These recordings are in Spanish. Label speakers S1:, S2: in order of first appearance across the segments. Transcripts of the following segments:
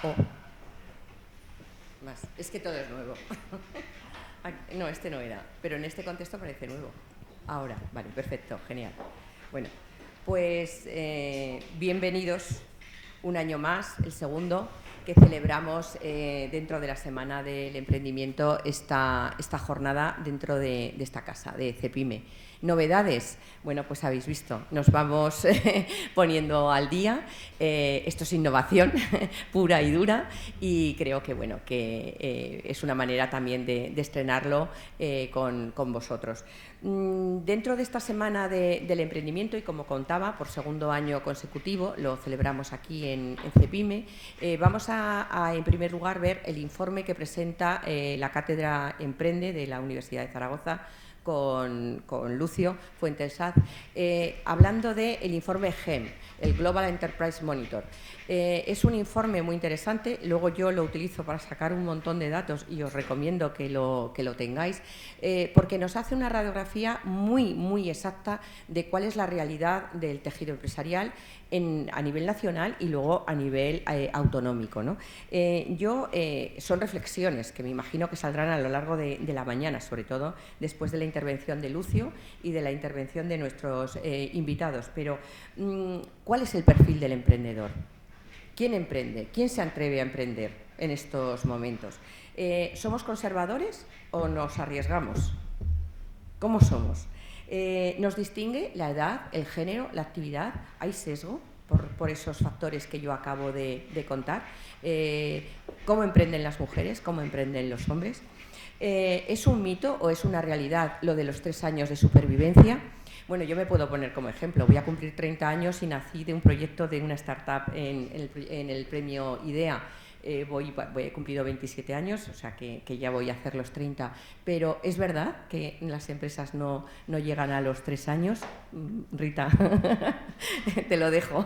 S1: O más. Es que todo es nuevo. No, este no era, pero en este contexto parece nuevo. Ahora, vale, perfecto, genial. Bueno, pues bienvenidos un año más, el segundo, que celebramos dentro de la Semana del Emprendimiento esta jornada dentro de esta casa, de CEPIME. Novedades, bueno, pues habéis visto, nos vamos poniendo al día. Esto es innovación pura y dura y creo que, bueno, que es una manera también de estrenarlo con vosotros. Dentro de esta Semana del Emprendimiento, y como contaba, por segundo año consecutivo, lo celebramos aquí en CEPIME, vamos a, en primer lugar, ver el informe que presenta la Cátedra Emprende de la Universidad de Zaragoza con Lucio Fuentesaz, hablando del informe GEM, el Global Enterprise Monitor. Es un informe muy interesante, luego yo lo utilizo para sacar un montón de datos y os recomiendo que lo tengáis, porque nos hace una radiografía muy exacta de cuál es la realidad del tejido empresarial a nivel nacional y luego a nivel autonómico, ¿no? Son reflexiones que me imagino que saldrán a lo largo de la mañana, sobre todo después de la intervención de Lucio y de la intervención de nuestros invitados. Pero, ¿cuál es el perfil del emprendedor? ¿Quién emprende? ¿Quién se atreve a emprender en estos momentos? ¿Somos conservadores o nos arriesgamos? ¿Cómo somos? ¿Nos distingue la edad, el género, la actividad? ¿Hay sesgo por esos factores que yo acabo de contar? ¿Cómo emprenden las mujeres? ¿Cómo emprenden los hombres? ¿Es un mito o es una realidad lo de los 3 años de supervivencia? Bueno, yo me puedo poner como ejemplo. Voy a cumplir 30 años y nací de un proyecto de una startup en el premio IDEA. He cumplido 27 años, o sea que ya voy a hacer los 30. Pero ¿es verdad que las empresas no llegan a los 3 años? Rita, te lo dejo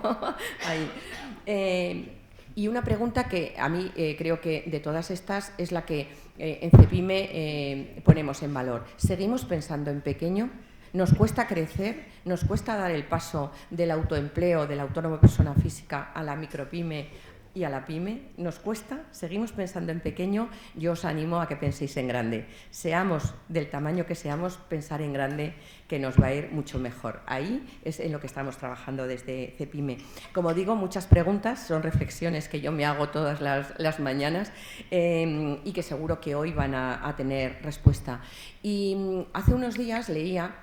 S1: ahí. Y una pregunta que a mí creo que de todas estas es la que en CEPIME ponemos en valor. ¿Seguimos pensando en pequeño? ¿Nos cuesta crecer? ¿Nos cuesta dar el paso del autoempleo, del autónomo persona física a la micropyme y a la pyme? ¿Nos cuesta? ¿Seguimos pensando en pequeño? Yo os animo a que penséis en grande. Seamos del tamaño que seamos, pensar en grande, que nos va a ir mucho mejor. Ahí es en lo que estamos trabajando desde CEPIME. Como digo, muchas preguntas, son reflexiones que yo me hago todas las mañanas y que seguro que hoy van a tener respuesta. Y hace unos días leía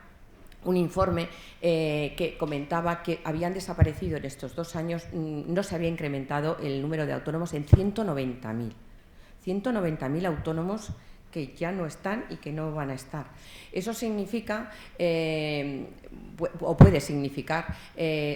S1: un informe que comentaba que habían desaparecido en estos 2 años, no se había incrementado el número de autónomos en 190.000. 190.000 autónomos que ya no están y que no van a estar. Eso significa, o puede significar,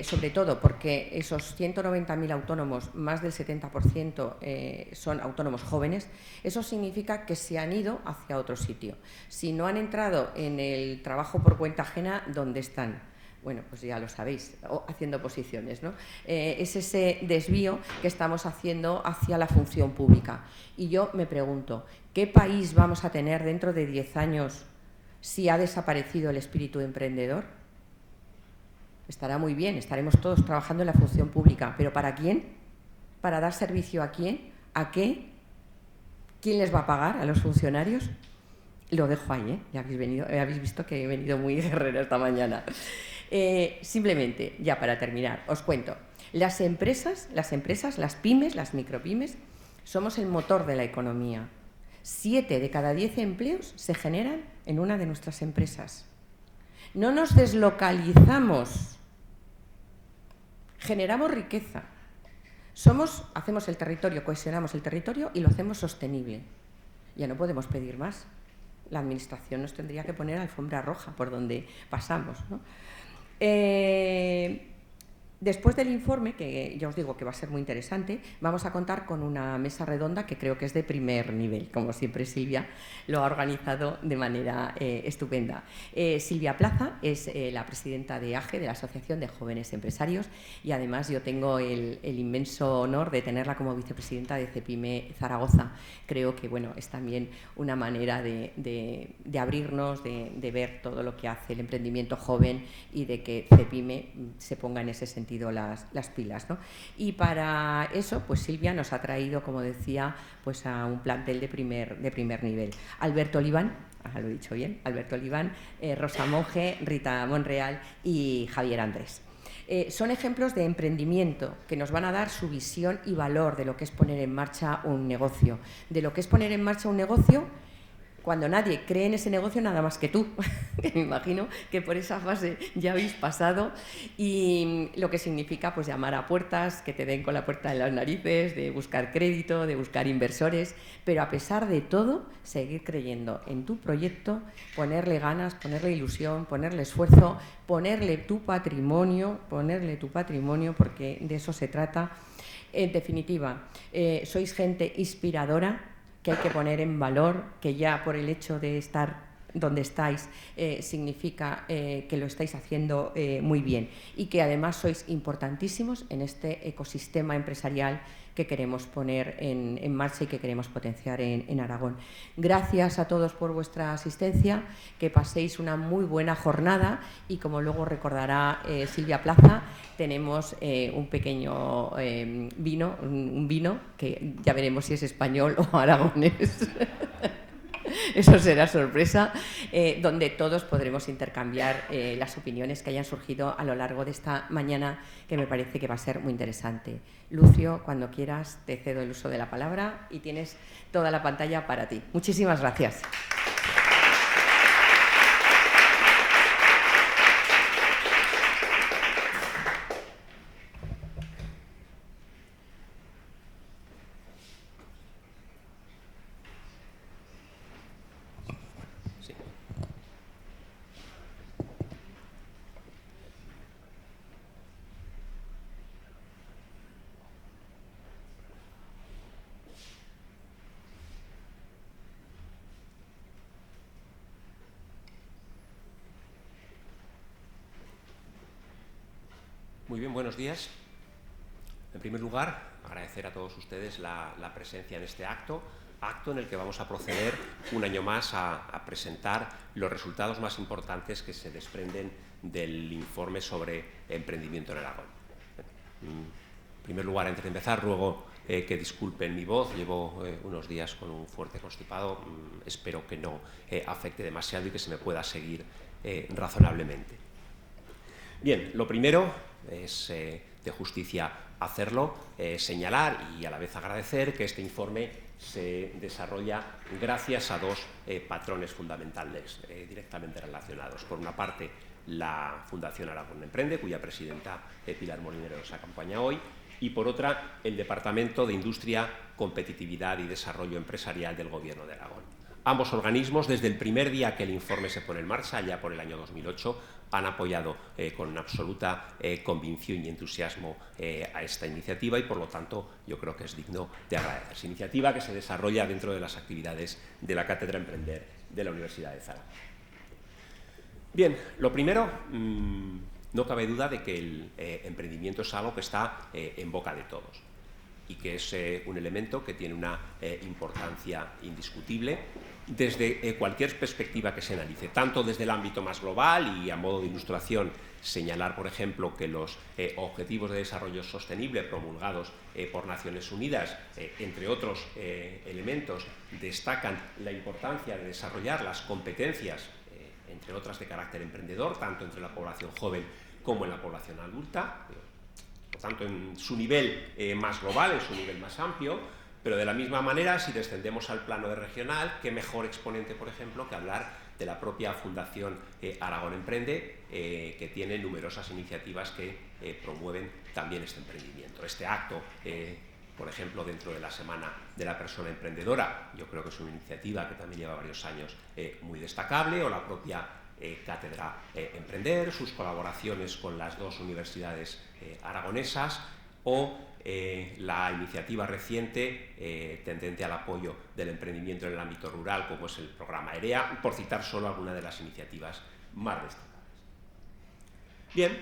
S1: sobre todo porque esos 190.000 autónomos, más del 70% son autónomos jóvenes, eso significa que se han ido hacia otro sitio. Si no han entrado en el trabajo por cuenta ajena, ¿dónde están? Bueno, pues ya lo sabéis, haciendo posiciones, ¿no? Es ese desvío que estamos haciendo hacia la función pública. Y yo me pregunto, ¿qué país vamos a tener dentro de 10 años si ha desaparecido el espíritu emprendedor? Estará muy bien, estaremos todos trabajando en la función pública, ¿pero para quién? ¿Para dar servicio a quién? ¿A qué? ¿Quién les va a pagar? ¿A los funcionarios? Lo dejo ahí, ya habéis visto que he venido muy guerrera esta mañana. Simplemente, ya para terminar, os cuento. Las empresas, las pymes, las micropymes, somos el motor de la economía. 7 de cada 10 empleos se generan en una de nuestras empresas. No nos deslocalizamos, generamos riqueza. Hacemos el territorio, cohesionamos el territorio y lo hacemos sostenible. Ya no podemos pedir más. La administración nos tendría que poner alfombra roja por donde pasamos, ¿no? Después del informe, que ya os digo que va a ser muy interesante, vamos a contar con una mesa redonda que creo que es de primer nivel. Como siempre, Silvia lo ha organizado de manera estupenda. Silvia Plaza es la presidenta de AGE, de la Asociación de Jóvenes Empresarios, y además yo tengo el inmenso honor de tenerla como vicepresidenta de CEPIME Zaragoza. Creo que, bueno, es también una manera de abrirnos, de ver todo lo que hace el emprendimiento joven y de que CEPIME se ponga en ese sentido sentido las pilas, ¿no? Y para eso, pues Silvia nos ha traído, como decía, pues a un plantel de primer nivel. Alberto Oliván, lo he dicho bien, Alberto Oliván, Rosa Monge, Rita Monreal y Javier Andrés. Son ejemplos de emprendimiento que nos van a dar su visión y valor de lo que es poner en marcha un negocio. De lo que es poner en marcha un negocio cuando nadie cree en ese negocio nada más que tú. Me imagino que por esa fase ya habéis pasado, y lo que significa pues llamar a puertas, que te den con la puerta en las narices, de buscar crédito, de buscar inversores, pero a pesar de todo, seguir creyendo en tu proyecto, ponerle ganas, ponerle ilusión, ponerle esfuerzo, ponerle tu patrimonio, porque de eso se trata. En definitiva, sois gente inspiradora, que hay que poner en valor, que ya por el hecho de estar donde estáis significa que lo estáis haciendo muy bien, y que además sois importantísimos en este ecosistema empresarial que queremos poner en marcha y que queremos potenciar en Aragón. Gracias a todos por vuestra asistencia, que paséis una muy buena jornada, y como luego recordará Silvia Plaza, tenemos un pequeño vino, un vino que ya veremos si es español o aragonés. Eso será sorpresa, donde todos podremos intercambiar las opiniones que hayan surgido a lo largo de esta mañana, que me parece que va a ser muy interesante. Lucio, cuando quieras, te cedo el uso de la palabra y tienes toda la pantalla para ti. Muchísimas gracias.
S2: Muy bien, buenos días. En primer lugar, agradecer a todos ustedes la presencia en este acto en el que vamos a proceder un año más a presentar los resultados más importantes que se desprenden del informe sobre emprendimiento en Aragón. En primer lugar, antes de empezar, ruego que disculpen mi voz. Llevo unos días con un fuerte constipado. Espero que no afecte demasiado y que se me pueda seguir razonablemente. Bien, lo primero es de justicia hacerlo, señalar y a la vez agradecer que este informe se desarrolla gracias a dos patrones fundamentales directamente relacionados. Por una parte, la Fundación Aragón Emprende, cuya presidenta Pilar Molinero nos acompaña hoy, y por otra, el Departamento de Industria, Competitividad y Desarrollo Empresarial del Gobierno de Aragón. Ambos organismos, desde el primer día que el informe se pone en marcha, ya por el año 2008, han apoyado con absoluta convicción y entusiasmo a esta iniciativa, y por lo tanto yo creo que es digno de agradecerse. Iniciativa que se desarrolla dentro de las actividades de la Cátedra Emprender de la Universidad de Zaragoza. Bien, lo primero, no cabe duda de que el emprendimiento es algo que está en boca de todos y que es un elemento que tiene una importancia indiscutible desde cualquier perspectiva que se analice, tanto desde el ámbito más global, y a modo de ilustración señalar, por ejemplo, que los Objetivos de Desarrollo Sostenible promulgados por Naciones Unidas, entre otros elementos, destacan la importancia de desarrollar las competencias, entre otras de carácter emprendedor, tanto entre la población joven como en la población adulta, por tanto en su nivel más global, en su nivel más amplio. Pero de la misma manera, si descendemos al plano regional, qué mejor exponente, por ejemplo, que hablar de la propia Fundación Aragón Emprende, que tiene numerosas iniciativas que promueven también este emprendimiento. Este acto, por ejemplo, dentro de la Semana de la Persona Emprendedora, yo creo que es una iniciativa que también lleva varios años muy destacable, o la propia Cátedra Emprender, sus colaboraciones con las dos universidades aragonesas, o la iniciativa reciente tendente al apoyo del emprendimiento en el ámbito rural, como es el programa EREA, por citar solo algunas de las iniciativas más destacadas. Bien,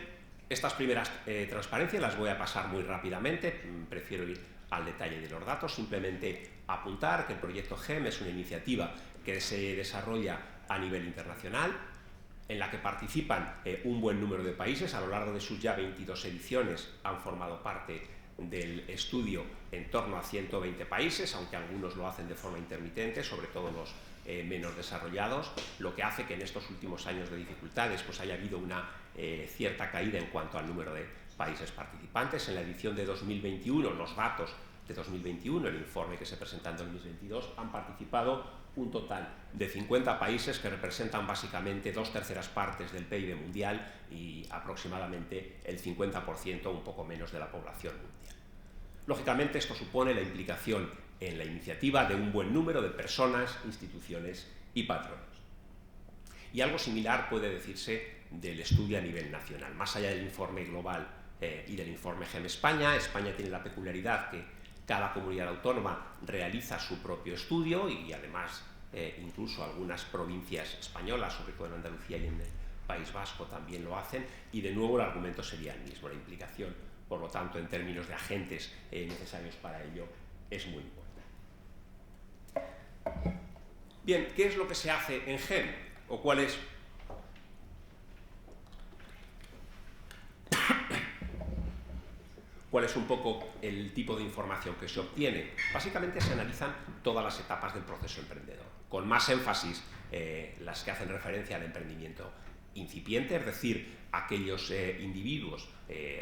S2: estas primeras transparencias las voy a pasar muy rápidamente, prefiero ir al detalle de los datos, simplemente apuntar que el proyecto GEM es una iniciativa que se desarrolla a nivel internacional, en la que participan un buen número de países. A lo largo de sus ya 22 ediciones han formado parte del estudio en torno a 120 países, aunque algunos lo hacen de forma intermitente, sobre todo los menos desarrollados, lo que hace que en estos últimos años de dificultades pues haya habido una cierta caída en cuanto al número de países participantes. En la edición de 2021, los datos de 2021, el informe que se presenta en 2022, han participado un total de 50 países que representan básicamente 2/3 partes del PIB mundial y aproximadamente el 50%, un poco menos, de la población mundial. Lógicamente, esto supone la implicación en la iniciativa de un buen número de personas, instituciones y patronos. Y algo similar puede decirse del estudio a nivel nacional. Más allá del informe global y del informe GEM España, España tiene la peculiaridad que cada comunidad autónoma realiza su propio estudio y además incluso algunas provincias españolas, sobre todo en Andalucía y en el País Vasco, también lo hacen, y de nuevo el argumento sería el mismo. La implicación, por lo tanto, en términos de agentes necesarios para ello, es muy importante. Bien, ¿qué es lo que se hace en GEM? ¿O cuál es un poco el tipo de información que se obtiene? Básicamente se analizan todas las etapas del proceso emprendedor, con más énfasis las que hacen referencia al emprendimiento incipiente, es decir, aquellos individuos,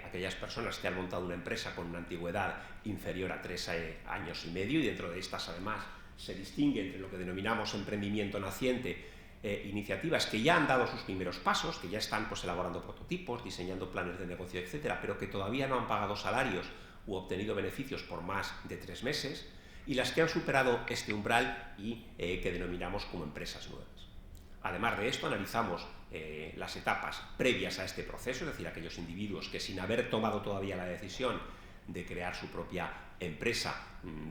S2: aquellas personas que han montado una empresa con una antigüedad inferior a 3 años y medio, y dentro de estas además se distingue entre lo que denominamos emprendimiento naciente, iniciativas que ya han dado sus primeros pasos, que ya están pues elaborando prototipos, diseñando planes de negocio, etcétera, pero que todavía no han pagado salarios u obtenido beneficios por más de 3 meses, y las que han superado este umbral y que denominamos como empresas nuevas. Además de esto, analizamos las etapas previas a este proceso, es decir, aquellos individuos que, sin haber tomado todavía la decisión de crear su propia empresa,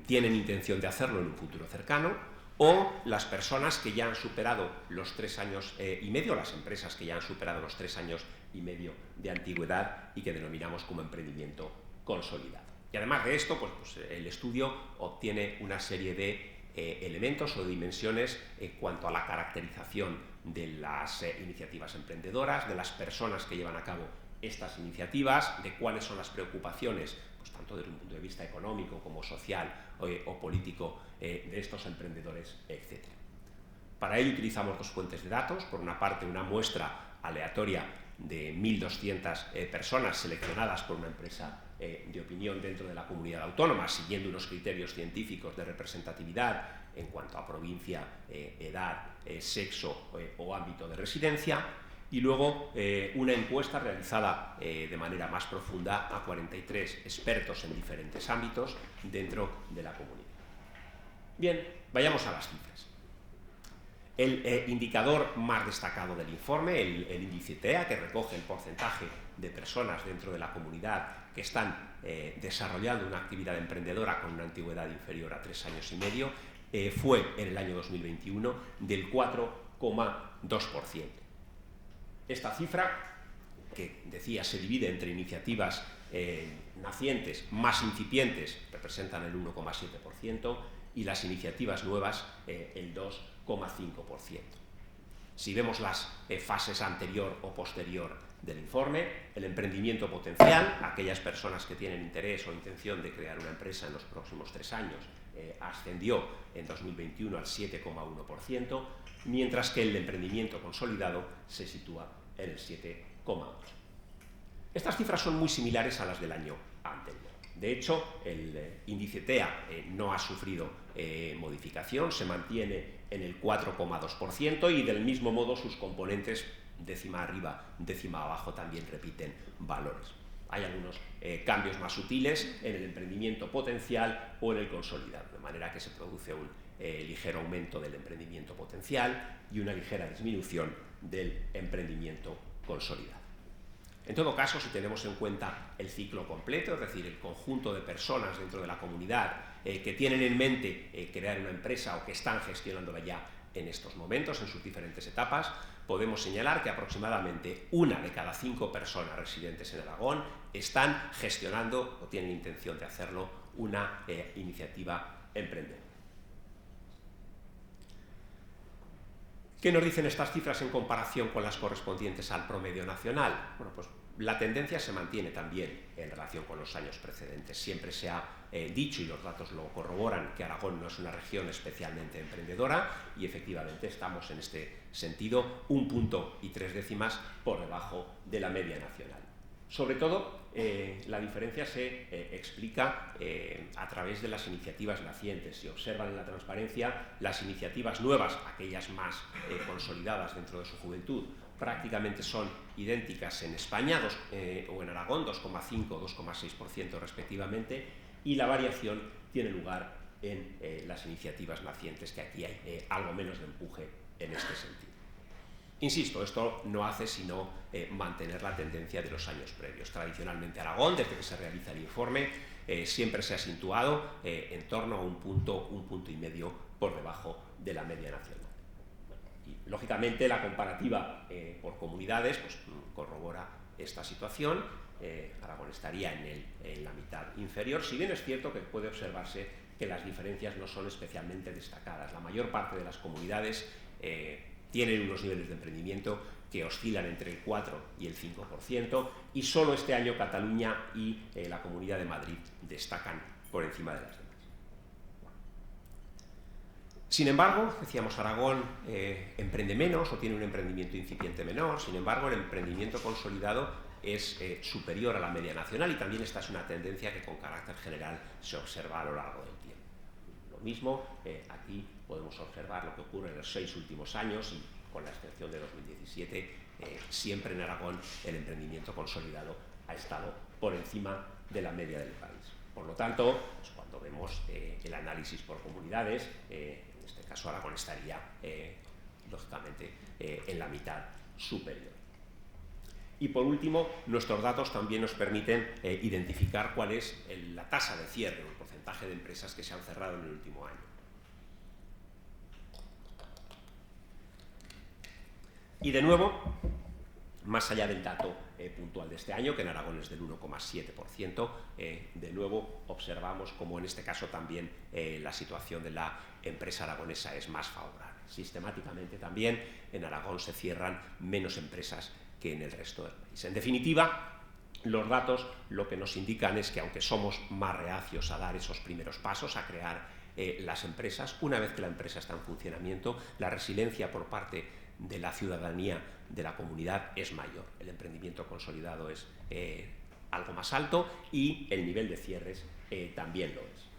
S2: tienen intención de hacerlo en un futuro cercano, o las personas que ya han superado los 3 años y medio, las empresas que ya han superado los 3 años y medio de antigüedad y que denominamos como emprendimiento consolidado. Y además de esto, pues el estudio obtiene una serie de elementos o dimensiones en cuanto a la caracterización de las iniciativas emprendedoras, de las personas que llevan a cabo estas iniciativas, de cuáles son las preocupaciones, pues tanto desde un punto de vista económico como social o político, de estos emprendedores, etc. Para ello utilizamos 2 fuentes de datos. Por una parte, una muestra aleatoria de 1.200 personas seleccionadas por una empresa de opinión dentro de la comunidad autónoma, siguiendo unos criterios científicos de representatividad en cuanto a provincia, edad, sexo o ámbito de residencia, y luego una encuesta realizada de manera más profunda a 43 expertos en diferentes ámbitos dentro de la comunidad. Bien, vayamos a las cifras. El indicador más destacado del informe, el índice TEA, que recoge el porcentaje de personas dentro de la comunidad que están desarrollando una actividad emprendedora con una antigüedad inferior a 3 años y medio, fue en el año 2021 del 4,2%. Esta cifra, que decía se divide entre iniciativas nacientes más incipientes, representan el 1,7%, y las iniciativas nuevas el 2,5%. Si vemos las fases anterior o posterior del informe, el emprendimiento potencial, aquellas personas que tienen interés o intención de crear una empresa en los próximos 3 años, ascendió en 2021 al 7,1%, mientras que el emprendimiento consolidado se sitúa en el 7,8%. Estas cifras son muy similares a las del año anterior. De hecho, el índice TEA no ha sufrido modificación, se mantiene en el 4,2% y del mismo modo sus componentes, décima arriba, décima abajo, también repiten valores. Hay algunos cambios más sutiles en el emprendimiento potencial o en el consolidado, de manera que se produce un ligero aumento del emprendimiento potencial y una ligera disminución del emprendimiento consolidado. En todo caso, si tenemos en cuenta el ciclo completo, es decir, el conjunto de personas dentro de la comunidad que tienen en mente crear una empresa o que están gestionándola ya en estos momentos, en sus diferentes etapas, podemos señalar que aproximadamente 1 de cada 5 personas residentes en Aragón están gestionando o tienen intención de hacerlo una iniciativa emprendedora. ¿Qué nos dicen estas cifras en comparación con las correspondientes al promedio nacional? Bueno, pues la tendencia se mantiene también en relación con los años precedentes. Siempre se ha dicho, y los datos lo corroboran, que Aragón no es una región especialmente emprendedora y efectivamente estamos en este sentido 1,3 puntos por debajo de la media nacional. Sobre todo, la diferencia se explica a través de las iniciativas nacientes. Se observan en la transparencia las iniciativas nuevas, aquellas más consolidadas dentro de su juventud, prácticamente son idénticas en España o en Aragón, 2,5 o 2,6% respectivamente, y la variación tiene lugar en las iniciativas nacientes, que aquí hay algo menos de empuje en este sentido. Insisto, esto no hace sino mantener la tendencia de los años previos. Tradicionalmente Aragón, desde que se realiza el informe, siempre se ha situado en torno a 1 punto, 1,5 puntos por debajo de la media nacional. Y, lógicamente, la comparativa por comunidades pues, corrobora esta situación. Aragón estaría en la mitad inferior, si bien es cierto que puede observarse que las diferencias no son especialmente destacadas. La mayor parte de las comunidades tienen unos niveles de emprendimiento que oscilan entre el 4 y el 5%, y solo este año Cataluña y la Comunidad de Madrid destacan por encima de las demás. Sin embargo, decíamos, Aragón emprende menos o tiene un emprendimiento incipiente menor. Sin embargo, el emprendimiento consolidado es superior a la media nacional, y también esta es una tendencia que con carácter general se observa a lo largo del tiempo. Lo mismo, aquí podemos observar lo que ocurre en los 6 últimos años, y con la excepción de 2017, siempre en Aragón el emprendimiento consolidado ha estado por encima de la media del país. Por lo tanto, pues cuando vemos el análisis por comunidades, en este caso Aragón estaría, lógicamente, en la mitad superior. Y por último, nuestros datos también nos permiten identificar cuál es la tasa de cierre, el porcentaje de empresas que se han cerrado en el último año. Y de nuevo, más allá del dato puntual de este año, que en Aragón es del 1,7%, de nuevo observamos como en este caso también la situación de la empresa aragonesa es más favorable. Sistemáticamente también en Aragón se cierran menos empresas que en el resto del país. En definitiva, los datos lo que nos indican es que, aunque somos más reacios a dar esos primeros pasos, a crear las empresas, una vez que la empresa está en funcionamiento, la resiliencia por parte de la ciudadanía, de la comunidad, es mayor. El emprendimiento consolidado es algo más alto y el nivel de cierres también lo es.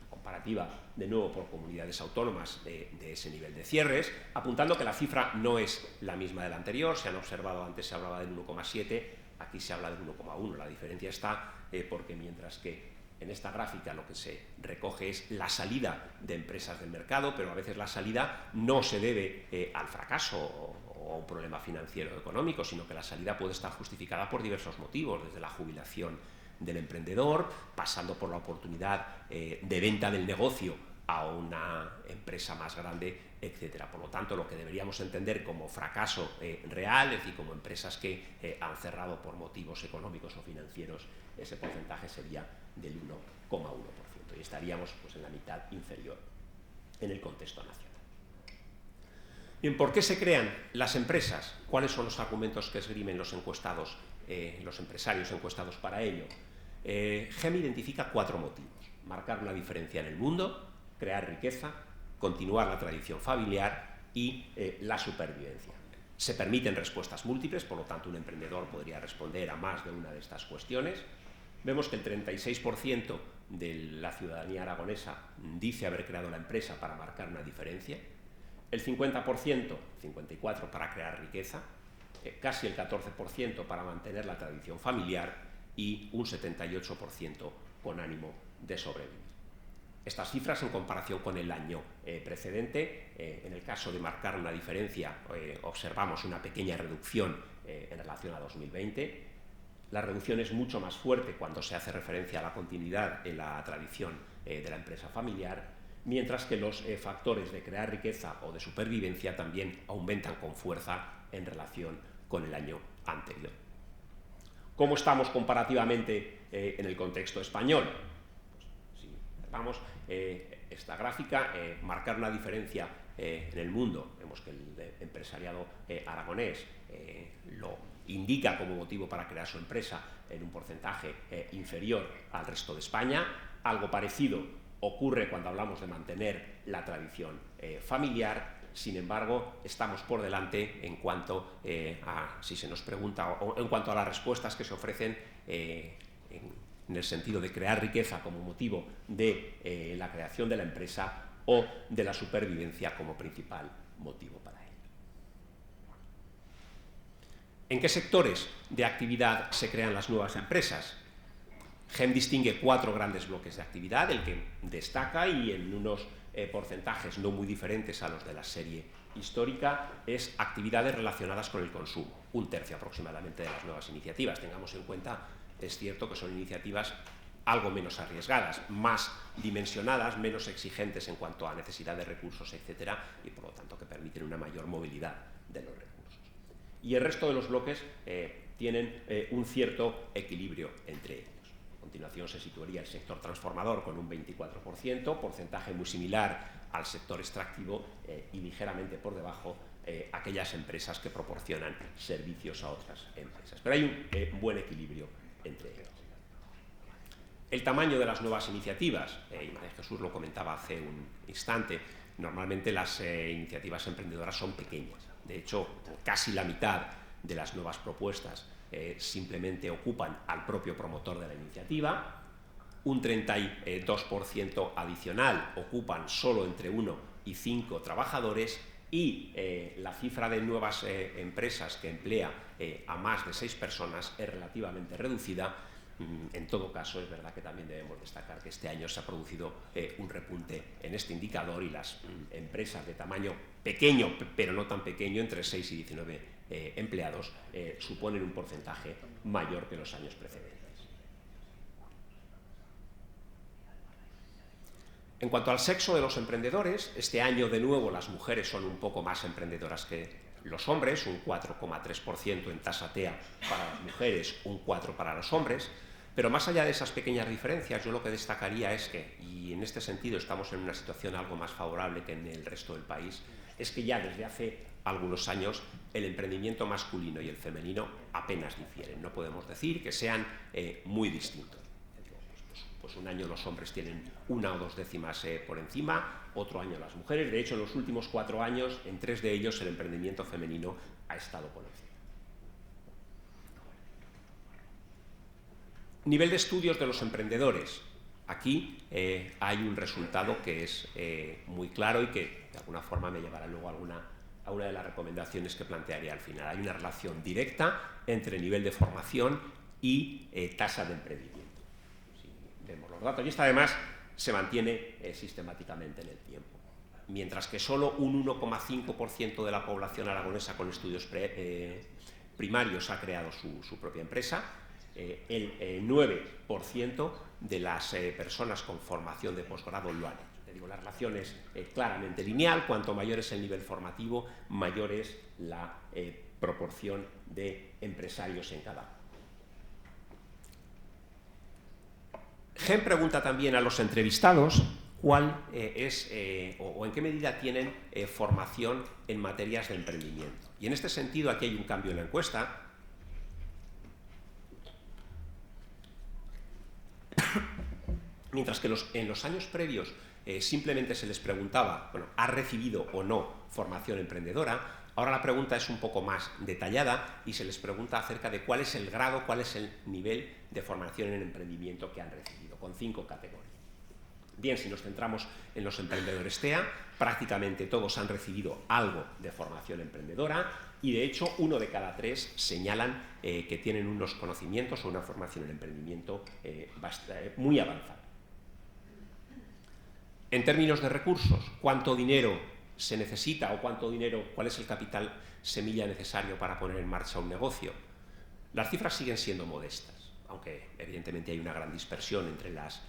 S2: Comparativa, de nuevo, por comunidades autónomas de ese nivel de cierres, apuntando que la cifra no es la misma de la anterior. Se han observado, antes se hablaba del 1,7, aquí se habla del 1,1. La diferencia está porque mientras que en esta gráfica lo que se recoge es la salida de empresas del mercado, pero a veces la salida no se debe al fracaso o a un problema financiero o económico, sino que la salida puede estar justificada por diversos motivos, desde la jubilación del emprendedor, pasando por la oportunidad de venta del negocio a una empresa más grande, etc. Por lo tanto, lo que deberíamos entender como fracaso real, es decir, como empresas que han cerrado por motivos económicos o financieros, ese porcentaje sería del 1,1%, y estaríamos pues, en la mitad inferior en el contexto nacional. Bien, ¿por qué se crean las empresas? ¿Cuáles son los argumentos que esgrimen los encuestados, los empresarios encuestados para ello? GEM identifica 4 motivos: marcar una diferencia en el mundo, crear riqueza, continuar la tradición familiar y la supervivencia. Se permiten respuestas múltiples, por lo tanto un emprendedor podría responder a más de una de estas cuestiones. Vemos que el 36% de la ciudadanía aragonesa dice haber creado la empresa para marcar una diferencia, el 50%, 54% para crear riqueza, casi el 14% para mantener la tradición familiar y un 78% con ánimo de sobrevivir. Estas cifras, en comparación con el año precedente, en el caso de marcar una diferencia, observamos una pequeña reducción en relación a 2020. La reducción es mucho más fuerte cuando se hace referencia a la continuidad en la tradición de la empresa familiar, mientras que los factores de crear riqueza o de supervivencia también aumentan con fuerza en relación con el año anterior. ¿Cómo estamos comparativamente en el contexto español? Pues, si vamos, esta gráfica, marcar una diferencia en el mundo. Vemos que el empresariado aragonés lo indica como motivo para crear su empresa en un porcentaje inferior al resto de España. Algo parecido ocurre cuando hablamos de mantener la tradición familiar. Sin embargo, estamos por delante en cuanto si se nos pregunta, o en cuanto a las respuestas que se ofrecen en el sentido de crear riqueza como motivo de la creación de la empresa o de la supervivencia como principal motivo para ello. ¿En qué sectores de actividad se crean las nuevas empresas? GEM distingue 4 grandes bloques de actividad, el que destaca y en unos porcentajes no muy diferentes a los de la serie histórica es actividades relacionadas con el consumo, 1/3 aproximadamente de las nuevas iniciativas. Tengamos en cuenta, es cierto que son iniciativas algo menos arriesgadas, más dimensionadas, menos exigentes en cuanto a necesidad de recursos, etcétera, y por lo tanto que permiten una mayor movilidad de los recursos. Y el resto de los bloques tienen un cierto equilibrio entre ellos. A continuación se situaría el sector transformador con un 24%, porcentaje muy similar al sector extractivo y ligeramente por debajo aquellas empresas que proporcionan servicios a otras empresas. Pero hay un buen equilibrio entre ellos. El tamaño de las nuevas iniciativas, y María Jesús lo comentaba hace un instante, normalmente las iniciativas emprendedoras son pequeñas. De hecho, casi la mitad de las nuevas propuestas simplemente ocupan al propio promotor de la iniciativa, un 32% adicional ocupan solo entre 1 y 5 trabajadores y la cifra de nuevas empresas que emplea a más de 6 personas es relativamente reducida. En todo caso, es verdad que también debemos destacar que este año se ha producido un repunte en este indicador y las empresas de tamaño pequeño, pero no tan pequeño, entre 6 y 19 empleados, suponen un porcentaje mayor que los años precedentes. En cuanto al sexo de los emprendedores, este año de nuevo las mujeres son un poco más emprendedoras que los hombres, un 4,3% en tasa TEA para las mujeres, un 4% para los hombres. Pero más allá de esas pequeñas diferencias, yo lo que destacaría es que, y en este sentido estamos en una situación algo más favorable que en el resto del país, es que ya desde hace algunos años el emprendimiento masculino y el femenino apenas difieren. No podemos decir que sean muy distintos. Pues un año los hombres tienen 1 o 2 décimas por encima, otro año las mujeres. De hecho, en los últimos 4 años, en 3 de ellos, el emprendimiento femenino ha estado por encima. Nivel de estudios de los emprendedores. Aquí hay un resultado que es muy claro y que de alguna forma me llevará luego a una de las recomendaciones que plantearé al final. Hay una relación directa entre nivel de formación y tasa de emprendimiento. Si vemos los datos, y esta además se mantiene sistemáticamente en el tiempo. Mientras que solo un 1,5% de la población aragonesa con estudios primarios ha creado su propia empresa, el 9% de las personas con formación de posgrado lo han hecho. Te digo, la relación es claramente lineal. Cuanto mayor es el nivel formativo, mayor es la proporción de empresarios en cada uno. GEM pregunta también a los entrevistados cuál es o en qué medida tienen formación en materias de emprendimiento. Y en este sentido, aquí hay un cambio en la encuesta. Mientras que en los años previos simplemente se les preguntaba, bueno, ¿has recibido o no formación emprendedora? Ahora la pregunta es un poco más detallada y se les pregunta acerca de cuál es el grado, cuál es el nivel de formación en emprendimiento que han recibido, con 5 categorías. Bien, si nos centramos en los emprendedores TEA, prácticamente todos han recibido algo de formación emprendedora y, de hecho, 1 de cada 3 señalan que tienen unos conocimientos o una formación en emprendimiento muy avanzada. En términos de recursos, ¿cuánto dinero se necesita o cuál es el capital semilla necesario para poner en marcha un negocio? Las cifras siguen siendo modestas, aunque evidentemente hay una gran dispersión entre las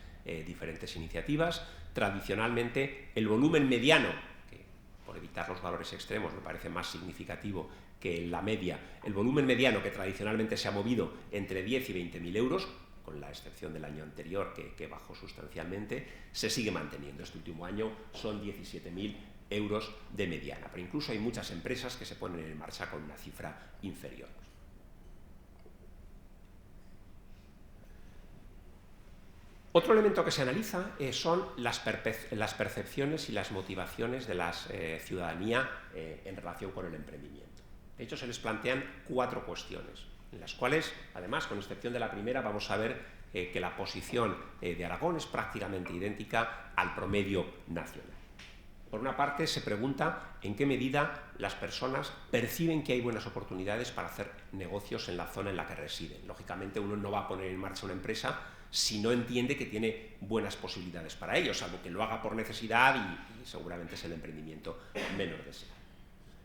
S2: diferentes iniciativas. Tradicionalmente, el volumen mediano, que por evitar los valores extremos me parece más significativo que la media, el volumen mediano que tradicionalmente se ha movido entre 10 y 20.000 euros, con la excepción del año anterior, que bajó sustancialmente, se sigue manteniendo. Este último año son 17.000 euros de mediana, pero incluso hay muchas empresas que se ponen en marcha con una cifra inferior. Otro elemento que se analiza son las percepciones y las motivaciones de la ciudadanía en relación con el emprendimiento. De hecho, se les plantean 4 cuestiones, en las cuales, además, con excepción de la primera, vamos a ver que la posición de Aragón es prácticamente idéntica al promedio nacional. Por una parte, se pregunta en qué medida las personas perciben que hay buenas oportunidades para hacer negocios en la zona en la que residen. Lógicamente, uno no va a poner en marcha una empresa si no entiende que tiene buenas posibilidades para ello, salvo que lo haga por necesidad y seguramente es el emprendimiento menos deseado.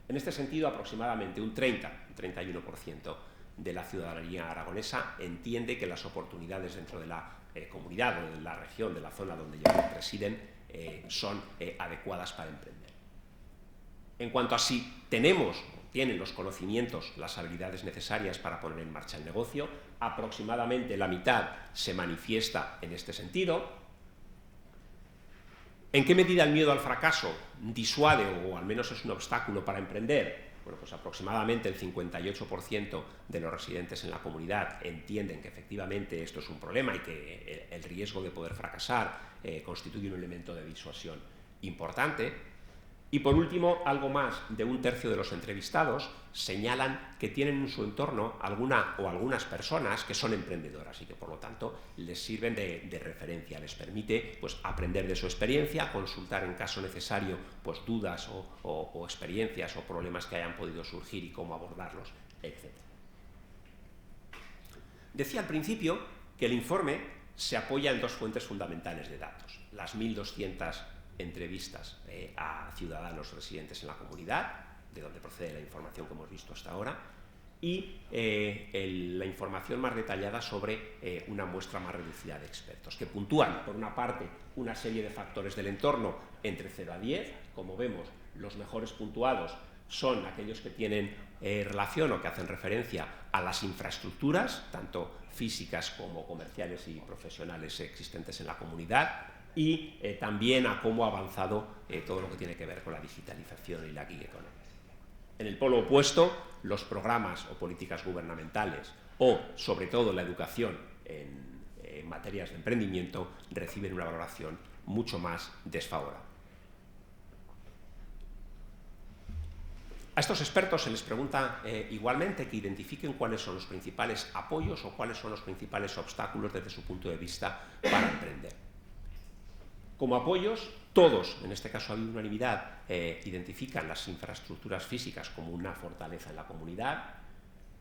S2: En este sentido, aproximadamente un 31% de la ciudadanía aragonesa entiende que las oportunidades dentro de la comunidad o de la región, de la zona donde ellos residen, son adecuadas para emprender. En cuanto a si tienen los conocimientos, las habilidades necesarias para poner en marcha el negocio, aproximadamente la mitad se manifiesta en este sentido. ¿En qué medida el miedo al fracaso disuade o al menos es un obstáculo para emprender? Bueno, pues aproximadamente el 58% de los residentes en la comunidad entienden que efectivamente esto es un problema y que el riesgo de poder fracasar constituye un elemento de disuasión importante. Y por último, algo más de un tercio de los entrevistados señalan que tienen en su entorno algunas personas que son emprendedoras y que por lo tanto les sirven de referencia, les permite pues, aprender de su experiencia, consultar en caso necesario pues, dudas o experiencias o problemas que hayan podido surgir y cómo abordarlos, etc. Decía al principio que el informe se apoya en 2 fuentes fundamentales de datos, las 1.200 entrevistas a ciudadanos residentes en la comunidad, de donde procede la información que hemos visto hasta ahora, y la información más detallada sobre una muestra más reducida de expertos, que puntúan, por una parte, una serie de factores del entorno entre 0 a 10. Como vemos, los mejores puntuados son aquellos que tienen relación o que hacen referencia a las infraestructuras, tanto físicas como comerciales y profesionales existentes en la comunidad, y también a cómo ha avanzado todo lo que tiene que ver con la digitalización y la gig economy. En el polo opuesto, los programas o políticas gubernamentales o, sobre todo, la educación en materias de emprendimiento reciben una valoración mucho más desfavorable. A estos expertos se les pregunta igualmente que identifiquen cuáles son los principales apoyos o cuáles son los principales obstáculos desde su punto de vista para emprender. Como apoyos, todos, en este caso ha habido unanimidad, identifican las infraestructuras físicas como una fortaleza en la comunidad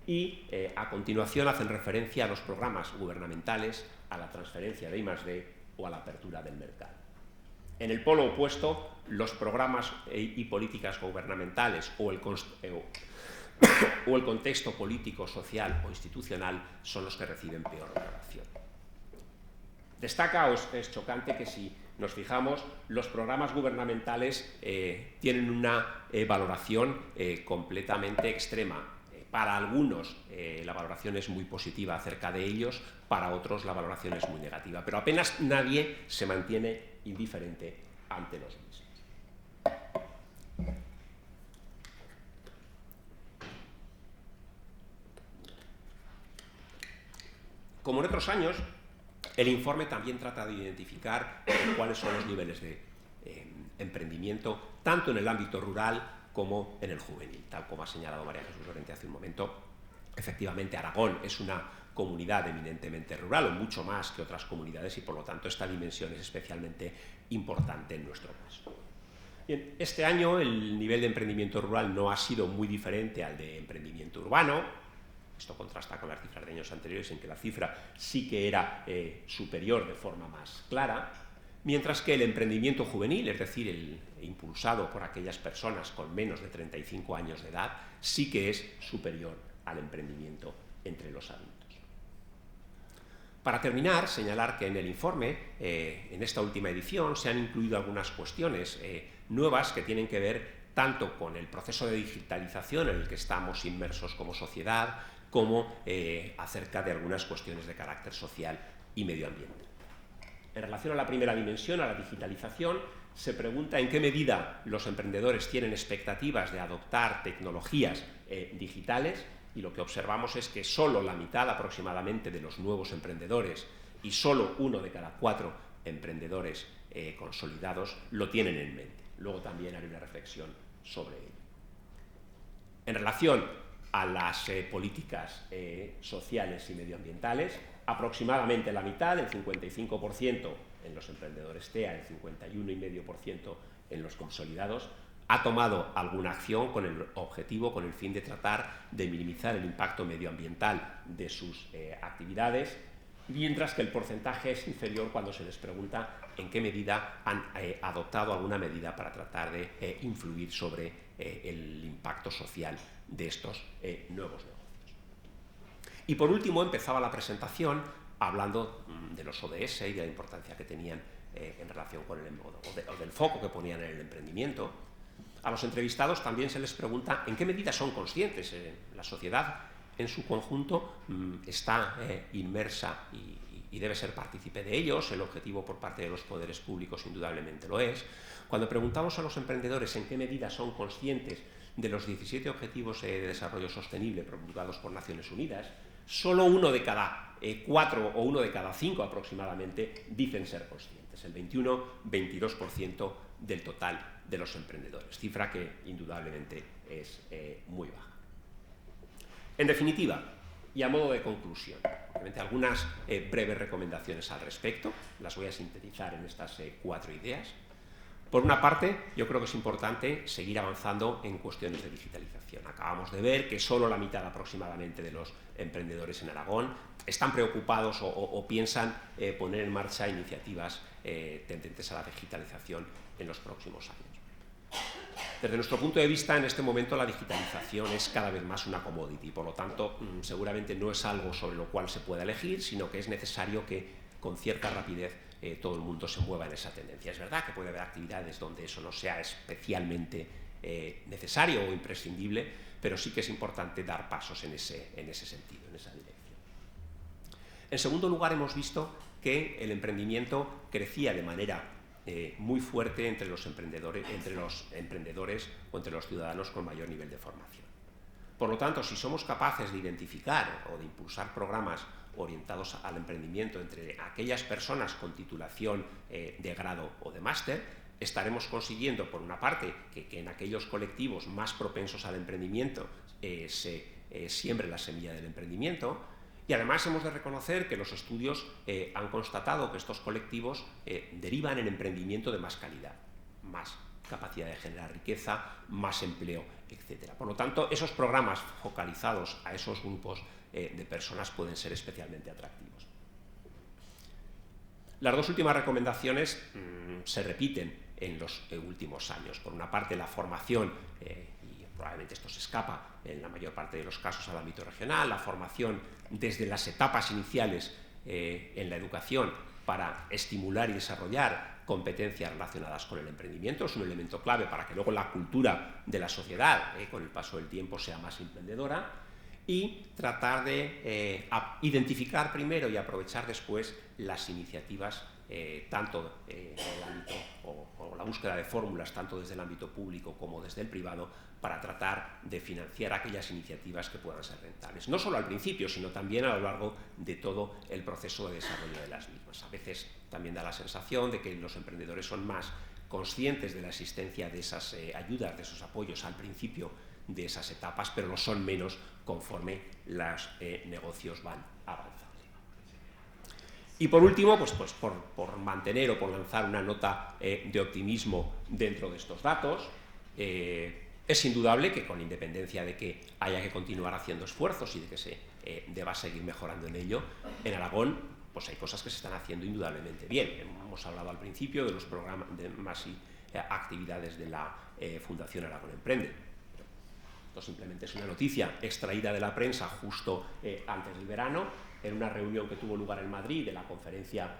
S2: y a continuación hacen referencia a los programas gubernamentales, a la transferencia de I+D o a la apertura del mercado. En el polo opuesto, los programas y políticas gubernamentales o el contexto político, social o institucional son los que reciben peor valoración. Destaca o es chocante que si nos fijamos, los programas gubernamentales tienen una valoración completamente extrema. Para algunos la valoración es muy positiva acerca de ellos, para otros la valoración es muy negativa, pero apenas nadie se mantiene indiferente ante los mismos. Como en otros años, el informe también trata de identificar cuáles son los niveles de emprendimiento, tanto en el ámbito rural como en el juvenil. Tal como ha señalado María Jesús Lorente hace un momento, efectivamente Aragón es una comunidad eminentemente rural, o mucho más que otras comunidades, y por lo tanto esta dimensión es especialmente importante en nuestro caso. Bien, este año el nivel de emprendimiento rural no ha sido muy diferente al de emprendimiento urbano. Esto contrasta con las cifras de años anteriores, en que la cifra sí que era superior de forma más clara, mientras que el emprendimiento juvenil, es decir, el impulsado por aquellas personas con menos de 35 años de edad, sí que es superior al emprendimiento entre los adultos. Para terminar, señalar que en el informe, en esta última edición, se han incluido algunas cuestiones nuevas que tienen que ver tanto con el proceso de digitalización en el que estamos inmersos como sociedad, como acerca de algunas cuestiones de carácter social y medio ambiente. En relación a la primera dimensión, a la digitalización, se pregunta en qué medida los emprendedores tienen expectativas de adoptar tecnologías digitales, y lo que observamos es que solo la mitad aproximadamente de los nuevos emprendedores y solo 1 de cada 4 emprendedores consolidados lo tienen en mente. Luego también haré una reflexión sobre ello. En relación a las políticas sociales y medioambientales, aproximadamente la mitad, el 55% en los emprendedores TEA, el 51,5% en los consolidados, ha tomado alguna acción con el objetivo, con el fin de tratar de minimizar el impacto medioambiental de sus actividades, mientras que el porcentaje es inferior cuando se les pregunta en qué medida han adoptado alguna medida para tratar de influir sobre el impacto social de estos nuevos negocios. Y por último empezaba la presentación hablando de los ODS y de la importancia que tenían en relación con o del foco que ponían en el emprendimiento. A los entrevistados también se les pregunta en qué medida son conscientes. La sociedad en su conjunto está inmersa y debe ser partícipe de ellos. El objetivo por parte de los poderes públicos indudablemente lo es. Cuando preguntamos a los emprendedores en qué medida son conscientes de los 17 Objetivos de Desarrollo Sostenible promulgados por Naciones Unidas, solo 1 de cada 4 o 1 de cada 5 aproximadamente dicen ser conscientes, el 21-22% del total de los emprendedores, cifra que indudablemente es muy baja. En definitiva, y a modo de conclusión, algunas breves recomendaciones al respecto, las voy a sintetizar en estas 4 ideas. Por una parte, yo creo que es importante seguir avanzando en cuestiones de digitalización. Acabamos de ver que solo la mitad aproximadamente de los emprendedores en Aragón están preocupados o piensan poner en marcha iniciativas tendentes a la digitalización en los próximos años. Desde nuestro punto de vista, en este momento la digitalización es cada vez más una commodity, por lo tanto, seguramente no es algo sobre lo cual se pueda elegir, sino que es necesario que con cierta rapidez todo el mundo se mueva en esa tendencia. Es verdad que puede haber actividades donde eso no sea especialmente necesario o imprescindible, pero sí que es importante dar pasos en ese sentido, en esa dirección. En segundo lugar, hemos visto que el emprendimiento crecía de manera muy fuerte entre los emprendedores o entre los ciudadanos con mayor nivel de formación. Por lo tanto, si somos capaces de identificar o de impulsar programas orientados al emprendimiento entre aquellas personas con titulación de grado o de máster, estaremos consiguiendo, por una parte, que en aquellos colectivos más propensos al emprendimiento se siembre la semilla del emprendimiento. Y además hemos de reconocer que los estudios han constatado que estos colectivos derivan en emprendimiento de más calidad, más capacidad de generar riqueza, más empleo, etc. Por lo tanto, esos programas focalizados a esos grupos de personas pueden ser especialmente atractivos. Las dos últimas recomendaciones se repiten en los últimos años. Por una parte, la formación, y probablemente esto se escapa en la mayor parte de los casos al ámbito regional, la formación desde las etapas iniciales en la educación para estimular y desarrollar competencias relacionadas con el emprendimiento es un elemento clave para que luego la cultura de la sociedad con el paso del tiempo sea más emprendedora, y tratar de identificar primero y aprovechar después las iniciativas tanto en el ámbito o la búsqueda de fórmulas tanto desde el ámbito público como desde el privado para tratar de financiar aquellas iniciativas que puedan ser rentables, no solo al principio, sino también a lo largo de todo el proceso de desarrollo de las mismas. A veces también da la sensación de que los emprendedores son más conscientes de la existencia de esas ayudas, de esos apoyos al principio de esas etapas, pero lo son menos conforme los negocios van avanzando. Y por último, pues por mantener o por lanzar una nota de optimismo dentro de estos datos, es indudable que con independencia de que haya que continuar haciendo esfuerzos y de que se deba seguir mejorando en ello, en Aragón pues hay cosas que se están haciendo indudablemente bien. Hemos hablado al principio de los programas de más actividades de la Fundación Aragón Emprende. Esto simplemente es una noticia extraída de la prensa justo antes del verano, en una reunión que tuvo lugar en Madrid de la conferencia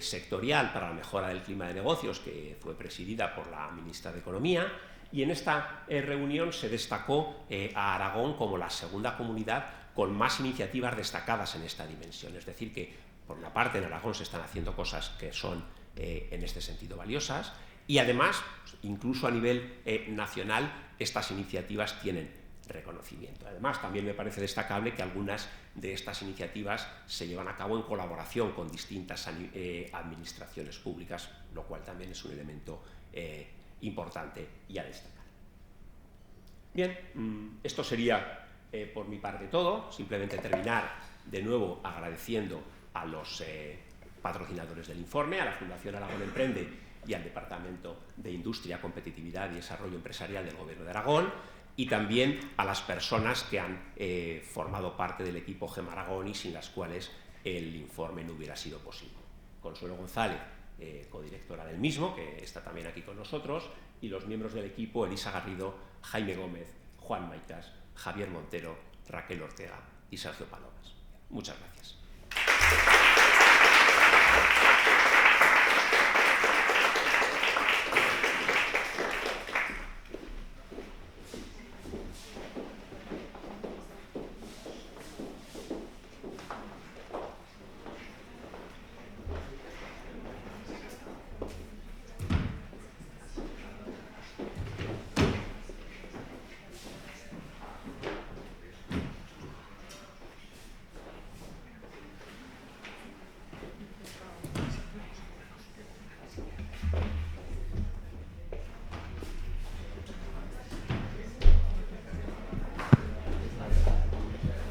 S2: sectorial para la mejora del clima de negocios, que fue presidida por la ministra de Economía, y en esta reunión se destacó a Aragón como la segunda comunidad con más iniciativas destacadas en esta dimensión. Es decir, que por una parte, en Aragón se están haciendo cosas que son en este sentido valiosas, y además, incluso a nivel nacional, estas iniciativas tienen reconocimiento. Además, también me parece destacable que algunas de estas iniciativas se llevan a cabo en colaboración con distintas administraciones públicas, lo cual también es un elemento importante y a destacar. Bien, esto sería por mi parte todo. Simplemente terminar de nuevo agradeciendo a los patrocinadores del informe, a la Fundación Aragón Emprende y al Departamento de Industria, Competitividad y Desarrollo Empresarial del Gobierno de Aragón, y también a las personas que han formado parte del equipo GEM Aragón y sin las cuales el informe no hubiera sido posible. Consuelo González, codirectora del mismo, que está también aquí con nosotros, y los miembros del equipo: Elisa Garrido, Jaime Gómez, Juan Maicas, Javier Montero, Raquel Ortega y Sergio Palomas. Muchas gracias.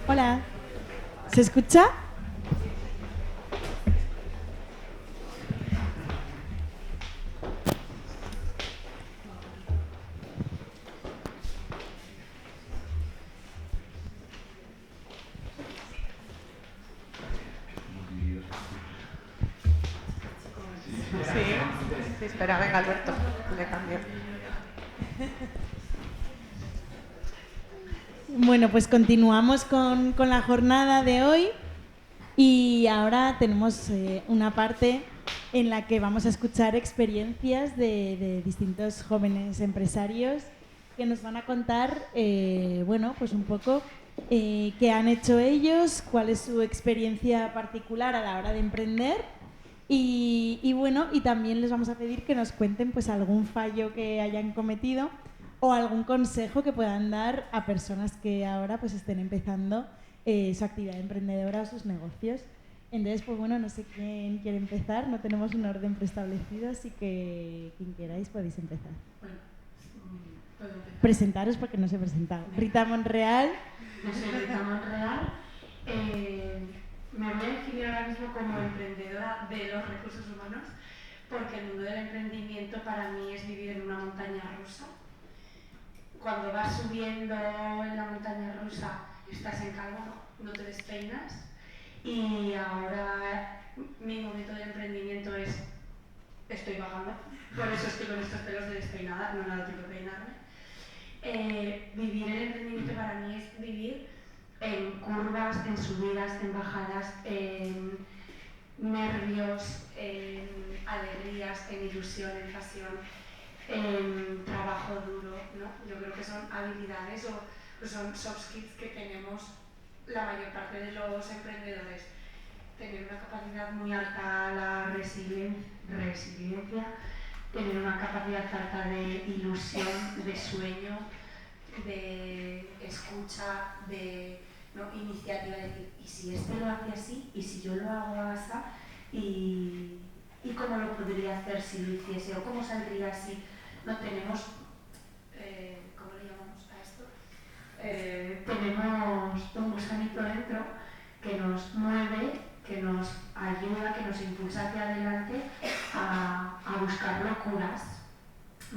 S3: Hola, ¿se escucha?
S1: Sí, espera, venga, Alberto, le cambio.
S3: Bueno, pues continuamos con la jornada de hoy y ahora tenemos una parte en la que vamos a escuchar experiencias de distintos jóvenes empresarios que nos van a contar, bueno, pues un poco qué han hecho ellos, cuál es su experiencia particular a la hora de emprender y bueno, y también les vamos a pedir que nos cuenten pues algún fallo que hayan cometido o algún consejo que puedan dar a personas que ahora pues estén empezando su actividad emprendedora o sus negocios. Entonces, pues bueno, no sé quién quiere empezar, no tenemos un orden preestablecido, así que quien queráis podéis empezar.
S4: Bueno, puedo empezar.
S3: Presentaros porque no os he presentado. Rita Monreal.
S4: Yo soy Rita Monreal. Me voy a definir ahora mismo como emprendedora de los recursos humanos, porque el mundo del emprendimiento para mí es vivir en una montaña rusa. Cuando vas subiendo en la montaña rusa estás en calma, no te despeinas, y ahora mi momento de emprendimiento es estoy bajando, por eso estoy con estos pelos de despeinada, no me ha dado tiempo de peinarme. Vivir el emprendimiento para mí es vivir en curvas, en subidas, en bajadas, en nervios, en alegrías, en ilusión, en pasión, en trabajo duro, ¿no? Yo creo que son habilidades o son soft skills que tenemos la mayor parte de los emprendedores. Tener una capacidad muy alta a la resiliencia, tener una capacidad alta de ilusión, de sueño, de escucha, de iniciativa, de decir, ¿y si este lo hace así? ¿Y si yo lo hago así? ¿Y cómo lo podría hacer si lo hiciese? ¿O cómo saldría así? No tenemos, ¿cómo le llamamos a esto? Tenemos un gusanito dentro que nos mueve, que nos ayuda, que nos impulsa hacia adelante a buscar locuras.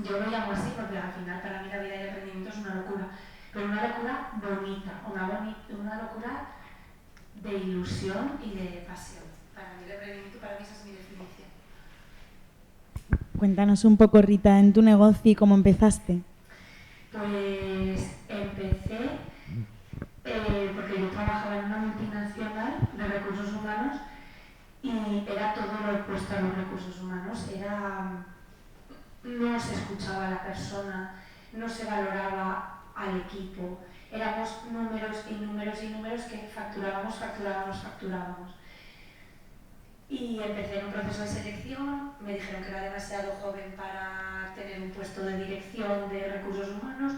S4: Yo lo llamo así porque al final para mí la vida del emprendimiento es una locura, pero una locura bonita, una locura de ilusión y de pasión. Para mí el emprendimiento, para mí esa es mi definición.
S3: Cuéntanos un poco, Rita, en tu negocio y cómo empezaste.
S4: Pues empecé porque yo trabajaba en una multinacional de recursos humanos y era todo lo opuesto a los recursos humanos. No se escuchaba a la persona, no se valoraba al equipo. Éramos números y números y números que facturábamos. y empecé en un proceso de selección. Me dijeron que era demasiado joven para tener un puesto de dirección de recursos humanos.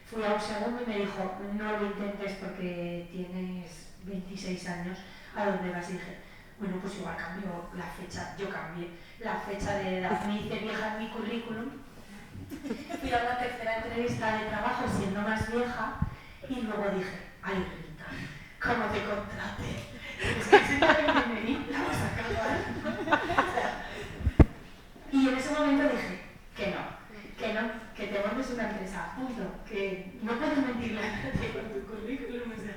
S4: Fui a un segundo y me dijo, no lo intentes porque tienes 26 años, ¿a dónde vas? Y dije, bueno, pues igual cambio la fecha. Yo cambié la fecha de edad, me hice vieja en mi currículum. Fui a una tercera entrevista de trabajo siendo más vieja y luego dije, ay Rita, ¿cómo te contraté? Es que si no me la vas a acabar. Y en ese momento dije que no, que te montes una empresa, punto, que no puedes mentirle a nadie con tu currículum, o sea,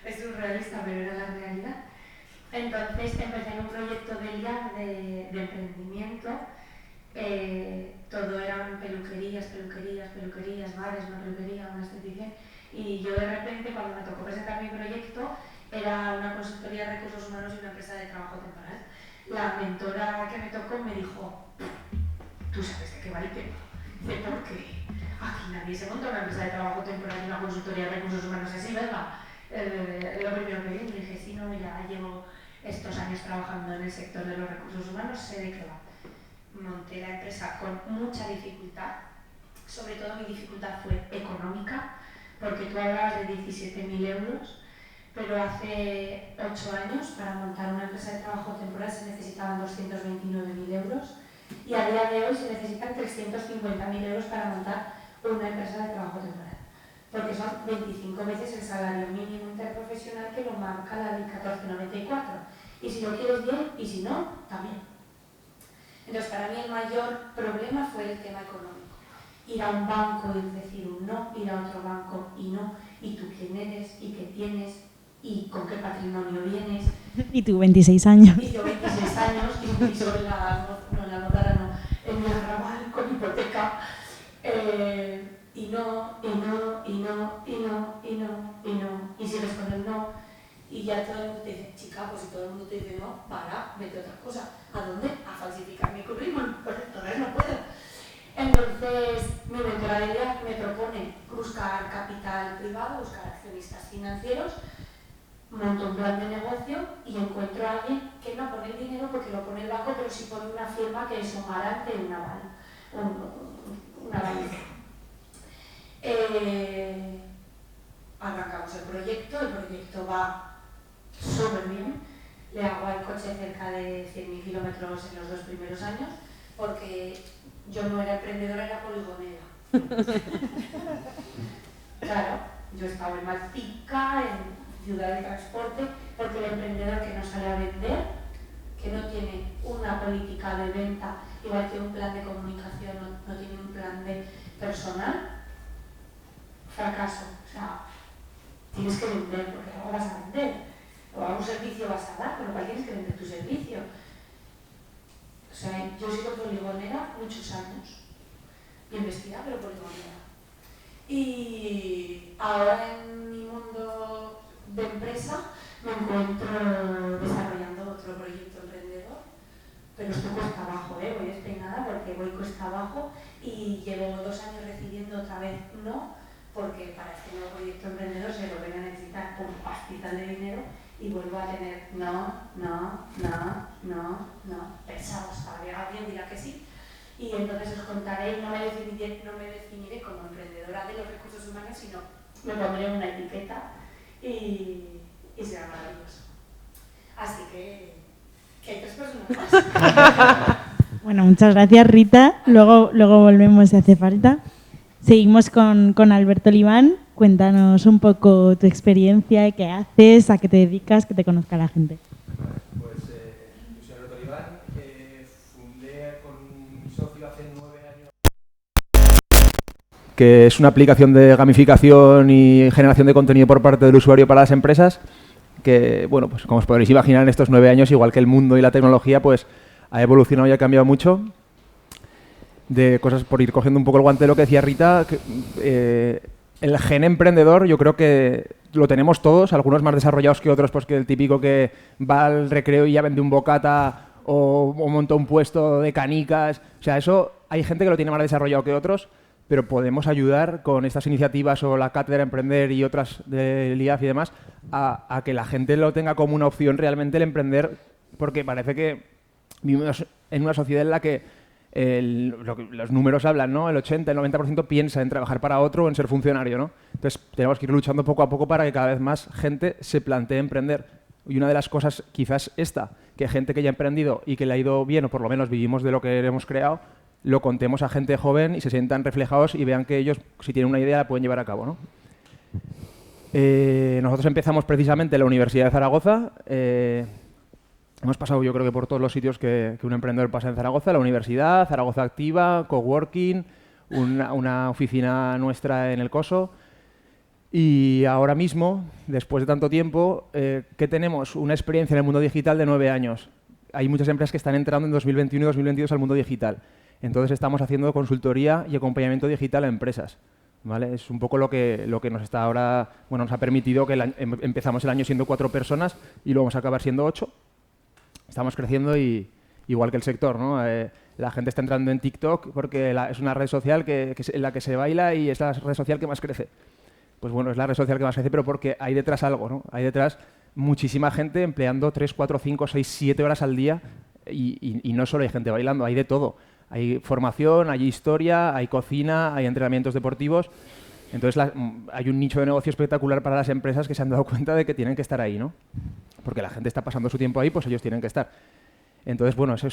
S4: es surrealista, pero era la realidad. Entonces empecé en un proyecto de LIAC de emprendimiento. Todo eran peluquerías, bares, una peluquería, una esteticien. Y yo de repente, cuando me tocó presentar mi proyecto, era una consultoría de recursos humanos y una empresa de trabajo temporal. La mentora que me tocó me dijo, tú sabes de qué va el tema. Dice, ¿por qué? Aquí nadie se monta una empresa de trabajo temporal y una consultoría de recursos humanos así, ¿verdad? Lo primero que vi, dije, sí, no, ya llevo estos años trabajando en el sector de los recursos humanos, sé de qué va. Monté la empresa con mucha dificultad, sobre todo mi dificultad fue económica, porque tú hablabas de 17.000 euros, pero hace 8 años para montar una empresa de trabajo temporal se necesitaban 229.000 euros y a día de hoy se necesitan 350.000 euros para montar una empresa de trabajo temporal, porque son 25 veces el salario mínimo interprofesional que lo marca la ley 1494, y si lo quieres bien y si no, también. Entonces, para mí el mayor problema fue el tema económico. Ir a un banco y decir un no, ir a otro banco y no, y tú quién eres, y qué tienes, y con qué patrimonio vienes.
S3: Y tú 26 años.
S4: Y yo 26 años, y un piso en la notara no, en el arrabal con hipoteca. Y no, y sigues con el no. Y ya todo el mundo te dice, chica, pues si todo el mundo te dice no, para, vete a otra cosa. ¿A dónde? A falsificar mi currículum, pues entonces no puedo. Entonces, mi mentora de LIAC me propone buscar capital privado, buscar accionistas financieros, monto un plan de negocio y encuentro a alguien que no pone el dinero porque lo pone el banco, pero sí pone una firma que es un garante, un aval. Arrancamos el proyecto va súper bien, le hago al coche cerca de 100.000 kilómetros en los 2 primeros años, porque yo no era emprendedora, era poligonera. Claro, yo estaba en Malpica, en Ciudad de Transporte, porque el emprendedor que no sale a vender, que no tiene una política de venta, igual que un plan de comunicación, no tiene un plan de personal, fracaso. O sea, tienes que vender, porque luego vas a vender. O algún servicio vas a dar, con lo cual tienes que vender tu servicio. O sea, yo he sido poligonera muchos años. Bien vestida, pero poligonera. Y ahora en mi mundo de empresa me encuentro desarrollando otro proyecto emprendedor. Pero esto cuesta abajo, voy despeinada porque voy cuesta abajo y llevo 2 años recibiendo otra vez no, porque para este nuevo proyecto emprendedor se lo ven a necesitar un pastizal de dinero y vuelvo a tener no, pesados, para que alguien dirá que sí. Y entonces os contaré, no me definiré como emprendedora de los recursos humanos, sino me pondré una etiqueta y será maravilloso. Así que hay 3 personas más.
S3: Bueno, muchas gracias, Rita. Luego volvemos si hace falta. Seguimos con Alberto Oliván. Cuéntanos un poco tu experiencia, qué haces, a qué te dedicas, que te conozca la gente.
S5: Pues yo soy Alberto Oliván, fundé con mi socio hace 9 años, que es una aplicación de gamificación y generación de contenido por parte del usuario para las empresas, que, bueno, pues como os podréis imaginar, en estos 9 años, igual que el mundo y la tecnología, pues ha evolucionado y ha cambiado mucho. De cosas, por ir cogiendo un poco el guante de lo que decía Rita, el gen emprendedor yo creo que lo tenemos todos, algunos más desarrollados que otros, pues que el típico que va al recreo y ya vende un bocata o monta un puesto de canicas. O sea, eso hay gente que lo tiene más desarrollado que otros, pero podemos ayudar con estas iniciativas o la Cátedra Emprender y otras del IAF y demás a que la gente lo tenga como una opción realmente el emprender, porque parece que vivimos en una sociedad en la que los números hablan, ¿no? El 80, el 90% piensa en trabajar para otro o en ser funcionario, ¿no? Entonces tenemos que ir luchando poco a poco para que cada vez más gente se plantee emprender. Y una de las cosas, quizás que gente que ya ha emprendido y que le ha ido bien, o por lo menos vivimos de lo que hemos creado, lo contemos a gente joven y se sientan reflejados y vean que ellos, si tienen una idea, la pueden llevar a cabo, ¿no? Nosotros empezamos precisamente en la Universidad de Zaragoza. Hemos pasado, yo creo que por todos los sitios que un emprendedor pasa en Zaragoza: la universidad, Zaragoza Activa, Coworking, una oficina nuestra en el Coso. Y ahora mismo, después de tanto tiempo, ¿qué tenemos? Una experiencia en el mundo digital de 9 años. Hay muchas empresas que están entrando en 2021 y 2022 al mundo digital. Entonces estamos haciendo consultoría y acompañamiento digital a empresas, ¿vale? Es un poco lo que nos está ahora, bueno, nos ha permitido que empezamos el año siendo 4 personas y lo vamos a acabar siendo 8. Estamos creciendo y igual que el sector, ¿no? La gente está entrando en TikTok porque es una red social en la que se baila y es la red social que más crece. Pues bueno, es la red social que más crece, pero porque hay detrás algo, ¿no? Hay detrás muchísima gente empleando 3, 4, 5, 6, 7 horas al día y no solo hay gente bailando, hay de todo. Hay formación, hay historia, hay cocina, hay entrenamientos deportivos. Entonces hay un nicho de negocio espectacular para las empresas que se han dado cuenta de que tienen que estar ahí, ¿no? Porque la gente está pasando su tiempo ahí, pues ellos tienen que estar. Entonces, bueno, eso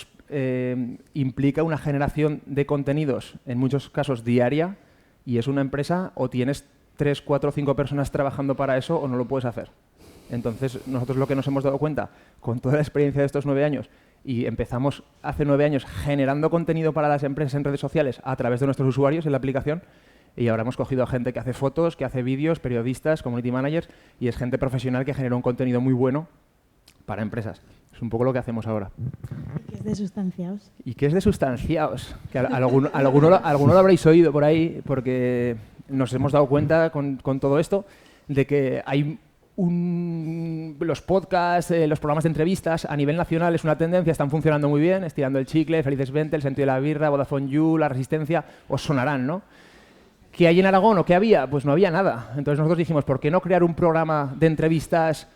S5: implica una generación de contenidos, en muchos casos diaria, y es una empresa o tienes 3, 4, 5 personas trabajando para eso o no lo puedes hacer. Entonces, nosotros lo que nos hemos dado cuenta con toda la experiencia de estos 9 años, y empezamos hace 9 años generando contenido para las empresas en redes sociales a través de nuestros usuarios en la aplicación, y ahora hemos cogido a gente que hace fotos, que hace vídeos, periodistas, community managers, y es gente profesional que genera un contenido muy bueno para empresas. Es un poco lo que hacemos ahora.
S3: ¿Y qué es de Sustanciaos?
S5: ¿Y qué es de Sustanciaos? Que alguno lo habréis oído por ahí, porque nos hemos dado cuenta con todo esto de que hay los podcasts, los programas de entrevistas a nivel nacional es una tendencia, están funcionando muy bien, Estirando el Chicle, Felices 20, El Sentido de la Birra, Vodafone You, La Resistencia, os sonarán, ¿no? ¿Qué hay en Aragón o qué había? Pues no había nada. Entonces nosotros dijimos, ¿por qué no crear un programa de entrevistas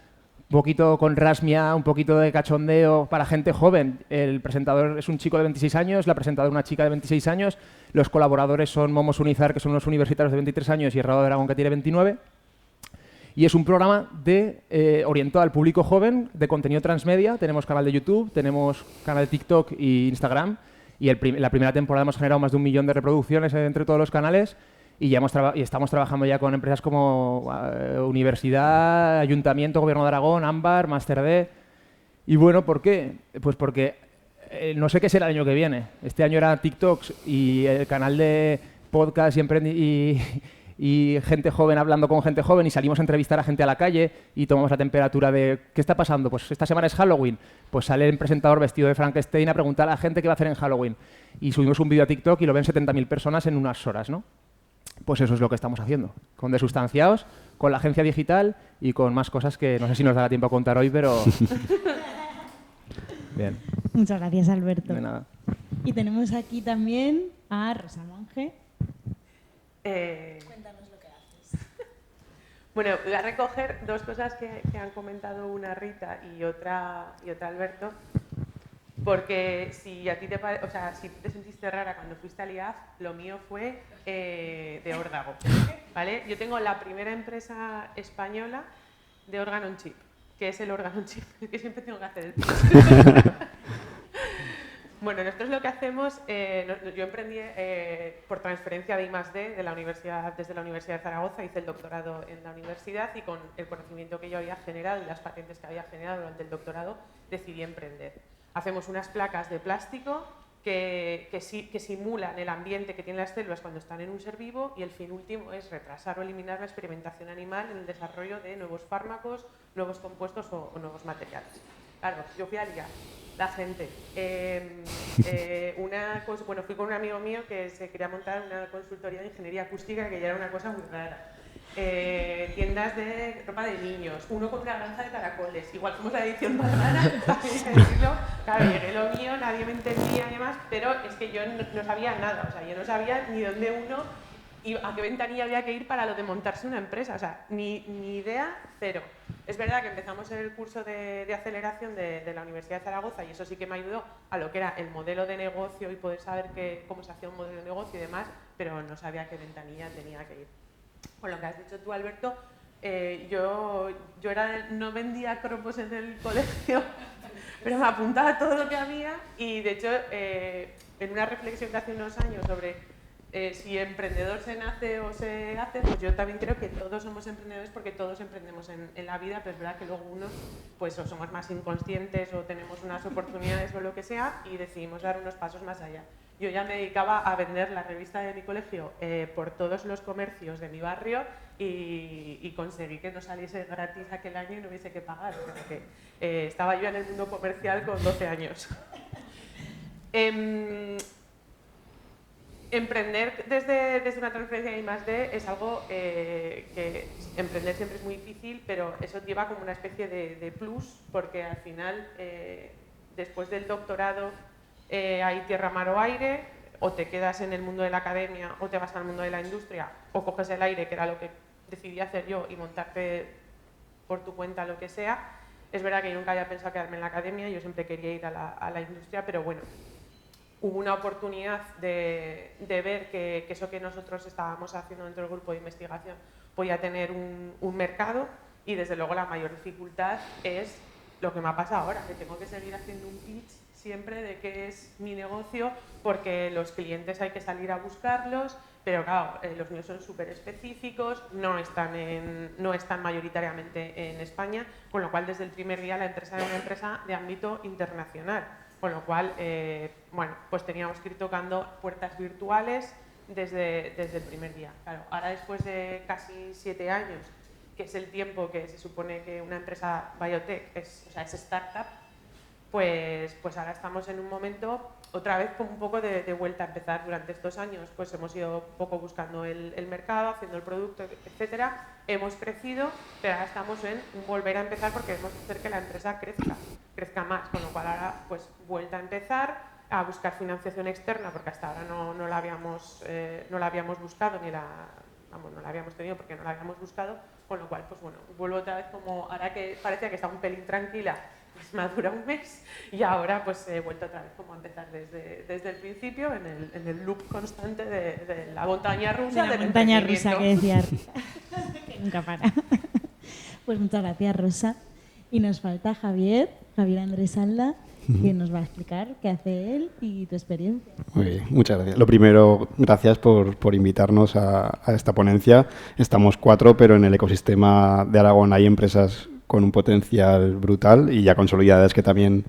S5: un poquito con rasmia, un poquito de cachondeo para gente joven? El presentador es un chico de 26 años, la presentadora una chica de 26 años, los colaboradores son Momo Sunizar, que son unos universitarios de 23 años, y Herrado de Aragón, que tiene 29. Y es un programa orientado al público joven, de contenido transmedia. Tenemos canal de YouTube, tenemos canal de TikTok e Instagram. Y la primera temporada hemos generado más de 1 millón de reproducciones entre todos los canales. Y estamos trabajando ya con empresas como Universidad, Ayuntamiento, Gobierno de Aragón, Ámbar, Master D. Y bueno, ¿por qué? Pues porque no sé qué será el año que viene. Este año era TikToks y el canal de podcast y gente joven hablando con gente joven, y salimos a entrevistar a gente a la calle y tomamos la temperatura de ¿qué está pasando? Pues esta semana es Halloween. Pues sale el presentador vestido de Frankenstein a preguntar a la gente qué va a hacer en Halloween. Y subimos un vídeo a TikTok y lo ven 70.000 personas en unas horas, ¿no? Pues eso es lo que estamos haciendo. Con Desustanciaos, con la agencia digital y con más cosas que no sé si nos dará tiempo a contar hoy, pero... Bien.
S3: Muchas gracias, Alberto.
S5: De nada.
S3: Y tenemos aquí también a Rosa Monge.
S6: Cuéntanos lo que haces. Bueno, voy a recoger 2 cosas que han comentado, una Rita y otra Alberto, porque si a ti si te sentiste rara cuando fuiste al IAF, lo mío fue de órdago, ¿vale? Yo tengo la primera empresa española de órgano on chip, que es el órgano on chip, que siempre tengo que hacer el Bueno, nosotros lo que hacemos, yo emprendí por transferencia de I+D de la universidad, desde la Universidad de Zaragoza, hice el doctorado en la universidad y con el conocimiento que yo había generado y las patentes que había generado durante el doctorado decidí emprender. Hacemos unas placas de plástico que simulan el ambiente que tienen las células cuando están en un ser vivo, y el fin último es retrasar o eliminar la experimentación animal en el desarrollo de nuevos fármacos, nuevos compuestos o nuevos materiales. Claro, yo fui al IAF, la gente. Fui con un amigo mío que se quería montar una consultoría de ingeniería acústica, que ya era una cosa muy rara. Tiendas de ropa de niños, uno con una granja de caracoles, igual somos la edición más rara, decirlo. Claro, llegué lo mío, nadie me entendía y demás, pero es que yo no sabía nada, o sea, yo no sabía ni dónde uno y a qué ventanilla había que ir para lo de montarse una empresa. O sea, ni idea, cero. Es verdad que empezamos en el curso de aceleración de la Universidad de Zaragoza y eso sí que me ayudó a lo que era el modelo de negocio y poder saber cómo se hacía un modelo de negocio y demás, pero no sabía a qué ventanilla tenía que ir. Con lo que has dicho tú, Alberto, yo no vendía cromos en el colegio, pero me apuntaba a todo lo que había y, de hecho, en una reflexión que hace unos años sobre si emprendedor se nace o se hace, pues yo también creo que todos somos emprendedores porque todos emprendemos en la vida, pero es verdad que luego unos pues o somos más inconscientes o tenemos unas oportunidades o lo que sea y decidimos dar unos pasos más allá. Yo ya me dedicaba a vender la revista de mi colegio por todos los comercios de mi barrio y conseguí que no saliese gratis aquel año y no hubiese que pagar. O sea que, estaba yo en el mundo comercial con 12 años. Emprender desde una transferencia de I+D es algo que emprender siempre es muy difícil, pero eso lleva como una especie de plus, porque al final, después del doctorado, hay tierra, mar o aire, o te quedas en el mundo de la academia, o te vas al mundo de la industria, o coges el aire, que era lo que decidí hacer yo, y montarte por tu cuenta lo que sea. Es verdad que yo nunca había pensado quedarme en la academia, yo siempre quería ir a la industria, pero bueno, hubo una oportunidad de ver que eso que nosotros estábamos haciendo dentro del grupo de investigación podía tener un mercado y desde luego la mayor dificultad es lo que me ha pasado ahora, que tengo que seguir haciendo un pitch siempre de qué es mi negocio porque los clientes hay que salir a buscarlos, pero claro, los míos son súper específicos, no están mayoritariamente en España, con lo cual desde el primer día la empresa era una empresa de ámbito internacional. Con lo cual, bueno, pues teníamos que ir tocando puertas virtuales desde el primer día. Claro, ahora después de casi 7 años, que es el tiempo que se supone que una empresa biotech es startup, pues ahora estamos en un momento, otra vez como un poco de vuelta a empezar. Durante estos años pues hemos ido un poco buscando el mercado, haciendo el producto, etcétera. Hemos crecido, pero ahora estamos en volver a empezar porque queremos hacer que la empresa crezca más, con lo cual ahora pues vuelta a empezar a buscar financiación externa porque hasta ahora no la habíamos buscado no la habíamos tenido porque no la habíamos buscado, con lo cual pues bueno, vuelvo otra vez como ahora que parecía que estaba un pelín tranquila, pues me ha durado un mes y ahora pues he vuelto otra vez como a empezar desde el principio en el loop constante de la montaña rusa.
S3: De la montaña rusa que decía que nunca para. Pues muchas gracias, Rosa. Y nos falta Javier Andrés Alda, que nos va a explicar qué hace él y tu experiencia.
S7: Muy bien, muchas gracias. Lo primero, gracias por invitarnos a esta ponencia. Estamos 4, pero en el ecosistema de Aragón hay empresas con un potencial brutal y ya consolidadas que también,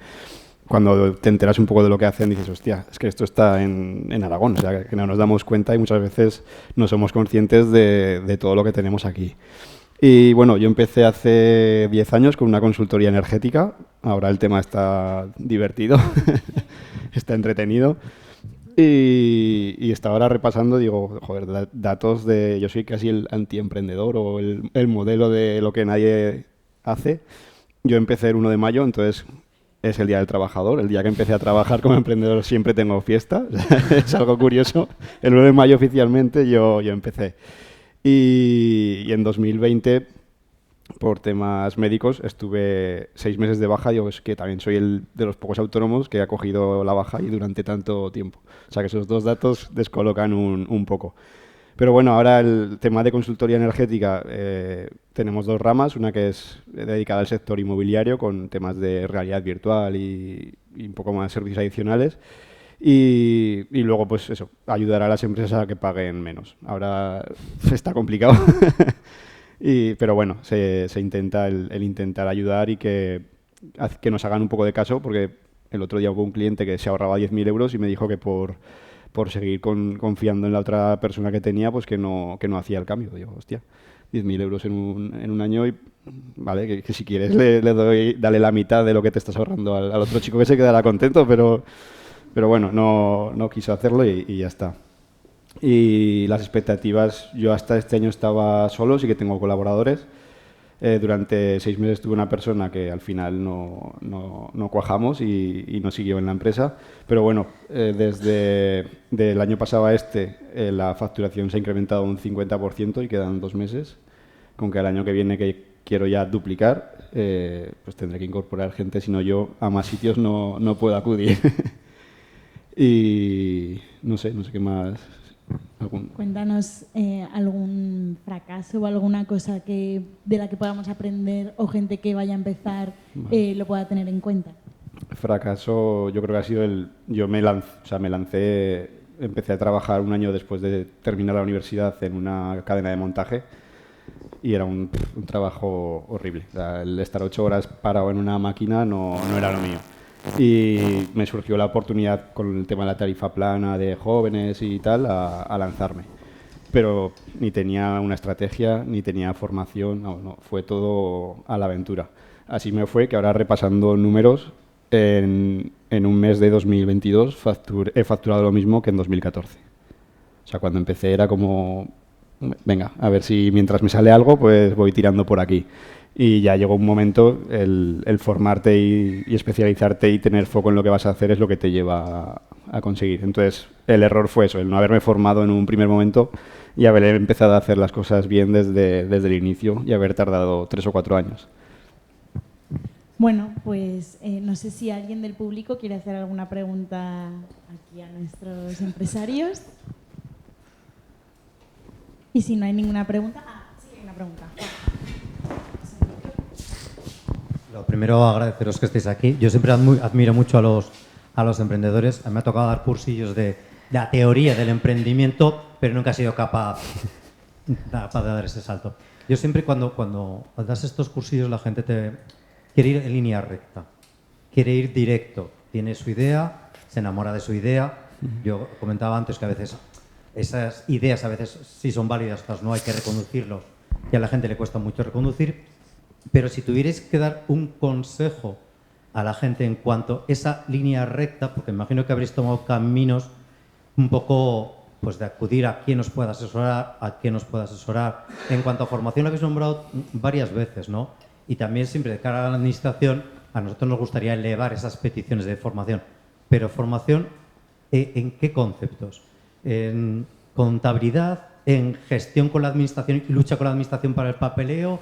S7: cuando te enteras un poco de lo que hacen, dices, hostia, es que esto está en Aragón, o sea, que no nos damos cuenta y muchas veces no somos conscientes de todo lo que tenemos aquí. Y bueno, yo empecé hace 10 años con una consultoría energética. Ahora el tema está divertido, está entretenido. Y estaba ahora repasando, digo, joder, datos de... Yo soy casi el antiemprendedor o el modelo de lo que nadie hace. Yo empecé el 1 de mayo, entonces es el Día del Trabajador. El día que empecé a trabajar como emprendedor siempre tengo fiesta. Es algo curioso. El 1 de mayo oficialmente yo empecé. Y en 2020, por temas médicos, estuve 6 meses de baja. Yo es que también soy de los pocos autónomos que ha cogido la baja y durante tanto tiempo. O sea que esos dos datos descolocan un poco. Pero bueno, ahora el tema de consultoría energética, tenemos 2 ramas. Una que es dedicada al sector inmobiliario con temas de realidad virtual y un poco más servicios adicionales. Y luego, pues eso, ayudar a las empresas a que paguen menos. Ahora está complicado, pero bueno, se intenta el intentar ayudar y que nos hagan un poco de caso, porque el otro día hubo un cliente que se ahorraba 10.000 euros y me dijo que por seguir confiando en la otra persona que tenía, pues que no hacía el cambio. Digo, hostia, 10.000 euros en un año y vale, que si quieres dale la mitad de lo que te estás ahorrando al otro chico, que se quedará contento, pero bueno, no quiso hacerlo y ya está. Y las expectativas, yo hasta este año estaba solo, sí que tengo colaboradores. Durante 6 meses tuve una persona que al final no cuajamos y no siguió en la empresa. Pero bueno, desde el año pasado a la facturación se ha incrementado un 50% y quedan 2 meses. Con que el año que viene, que quiero ya duplicar, pues tendré que incorporar gente, si no yo a más sitios no puedo acudir. Y no sé qué más.
S3: Cuéntanos algún fracaso o alguna cosa de la que podamos aprender o gente que vaya a empezar lo pueda tener en cuenta.
S7: Fracaso, yo creo que ha sido yo me lancé, empecé a trabajar un año después de terminar la universidad en una cadena de montaje y era un trabajo horrible. O sea, el estar 8 horas parado en una máquina no era lo mío. Y me surgió la oportunidad con el tema de la tarifa plana de jóvenes y tal a lanzarme. Pero ni tenía una estrategia, ni tenía formación, no, fue todo a la aventura. Así me fue que ahora, repasando números, en un mes de 2022 he facturado lo mismo que en 2014. O sea, cuando empecé era como, venga, a ver si mientras me sale algo, pues voy tirando por aquí. Y ya llegó un momento, el formarte y especializarte y tener foco en lo que vas a hacer es lo que te lleva a conseguir. Entonces, el error fue eso, el no haberme formado en un primer momento y haber empezado a hacer las cosas bien desde el inicio y haber tardado 3 o 4 años.
S3: Bueno, pues no sé si alguien del público quiere hacer alguna pregunta aquí a nuestros empresarios. Y si no hay ninguna pregunta... sí hay una pregunta.
S8: Lo primero, agradeceros que estéis aquí. Yo siempre admiro mucho a los emprendedores. A mí me ha tocado dar cursillos de la teoría del emprendimiento, pero nunca he sido capaz de dar ese salto. Yo siempre cuando das estos cursillos la gente quiere ir en línea recta, quiere ir directo. Tiene su idea, se enamora de su idea. Yo comentaba antes que a veces esas ideas sí son válidas, otras no, hay que reconducirlos y a la gente le cuesta mucho reconducir. Pero si tuvierais que dar un consejo a la gente en cuanto a esa línea recta, porque me imagino que habréis tomado caminos un poco pues de acudir a quién os pueda asesorar, En cuanto a formación, lo habéis nombrado varias veces, ¿no? Y también siempre de cara a la administración, a nosotros nos gustaría elevar esas peticiones de formación. Pero formación, ¿en qué conceptos? ¿En contabilidad? ¿En gestión con la administración y lucha con la administración para el papeleo?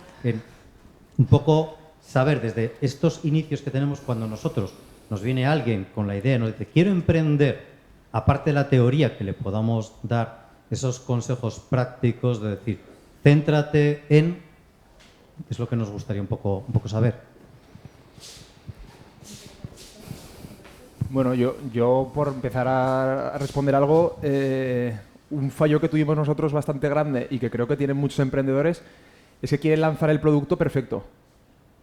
S8: Un poco saber desde estos inicios que tenemos cuando nosotros nos viene alguien con la idea, nos dice quiero emprender, aparte de la teoría que le podamos dar esos consejos prácticos de decir céntrate en, es lo que nos gustaría un poco saber.
S5: Bueno, yo por empezar a responder algo, un fallo que tuvimos nosotros bastante grande y que creo que tienen muchos emprendedores es que quieren lanzar el producto perfecto.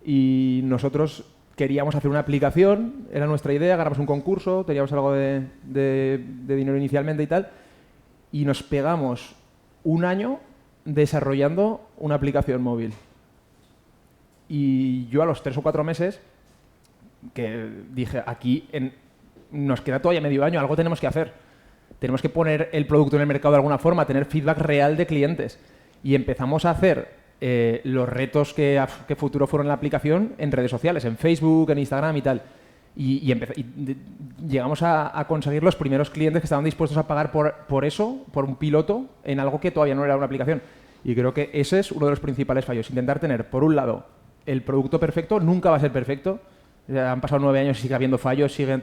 S5: Y nosotros queríamos hacer una aplicación, era nuestra idea, ganamos un concurso, teníamos algo de dinero inicialmente y tal, y nos pegamos un año desarrollando una aplicación móvil. Y yo a los 3 o 4 meses, que dije, aquí nos queda todavía medio año, algo tenemos que hacer. Tenemos que poner el producto en el mercado de alguna forma, tener feedback real de clientes. Y empezamos a hacer los retos que futuro fueron en la aplicación en redes sociales, en Facebook, en Instagram y tal. Y llegamos a conseguir los primeros clientes que estaban dispuestos a pagar por eso, por un piloto, en algo que todavía no era una aplicación. Y creo que ese es uno de los principales fallos. Intentar tener, por un lado, el producto perfecto. Nunca va a ser perfecto. Ya han pasado 9 años y sigue habiendo fallos, sigue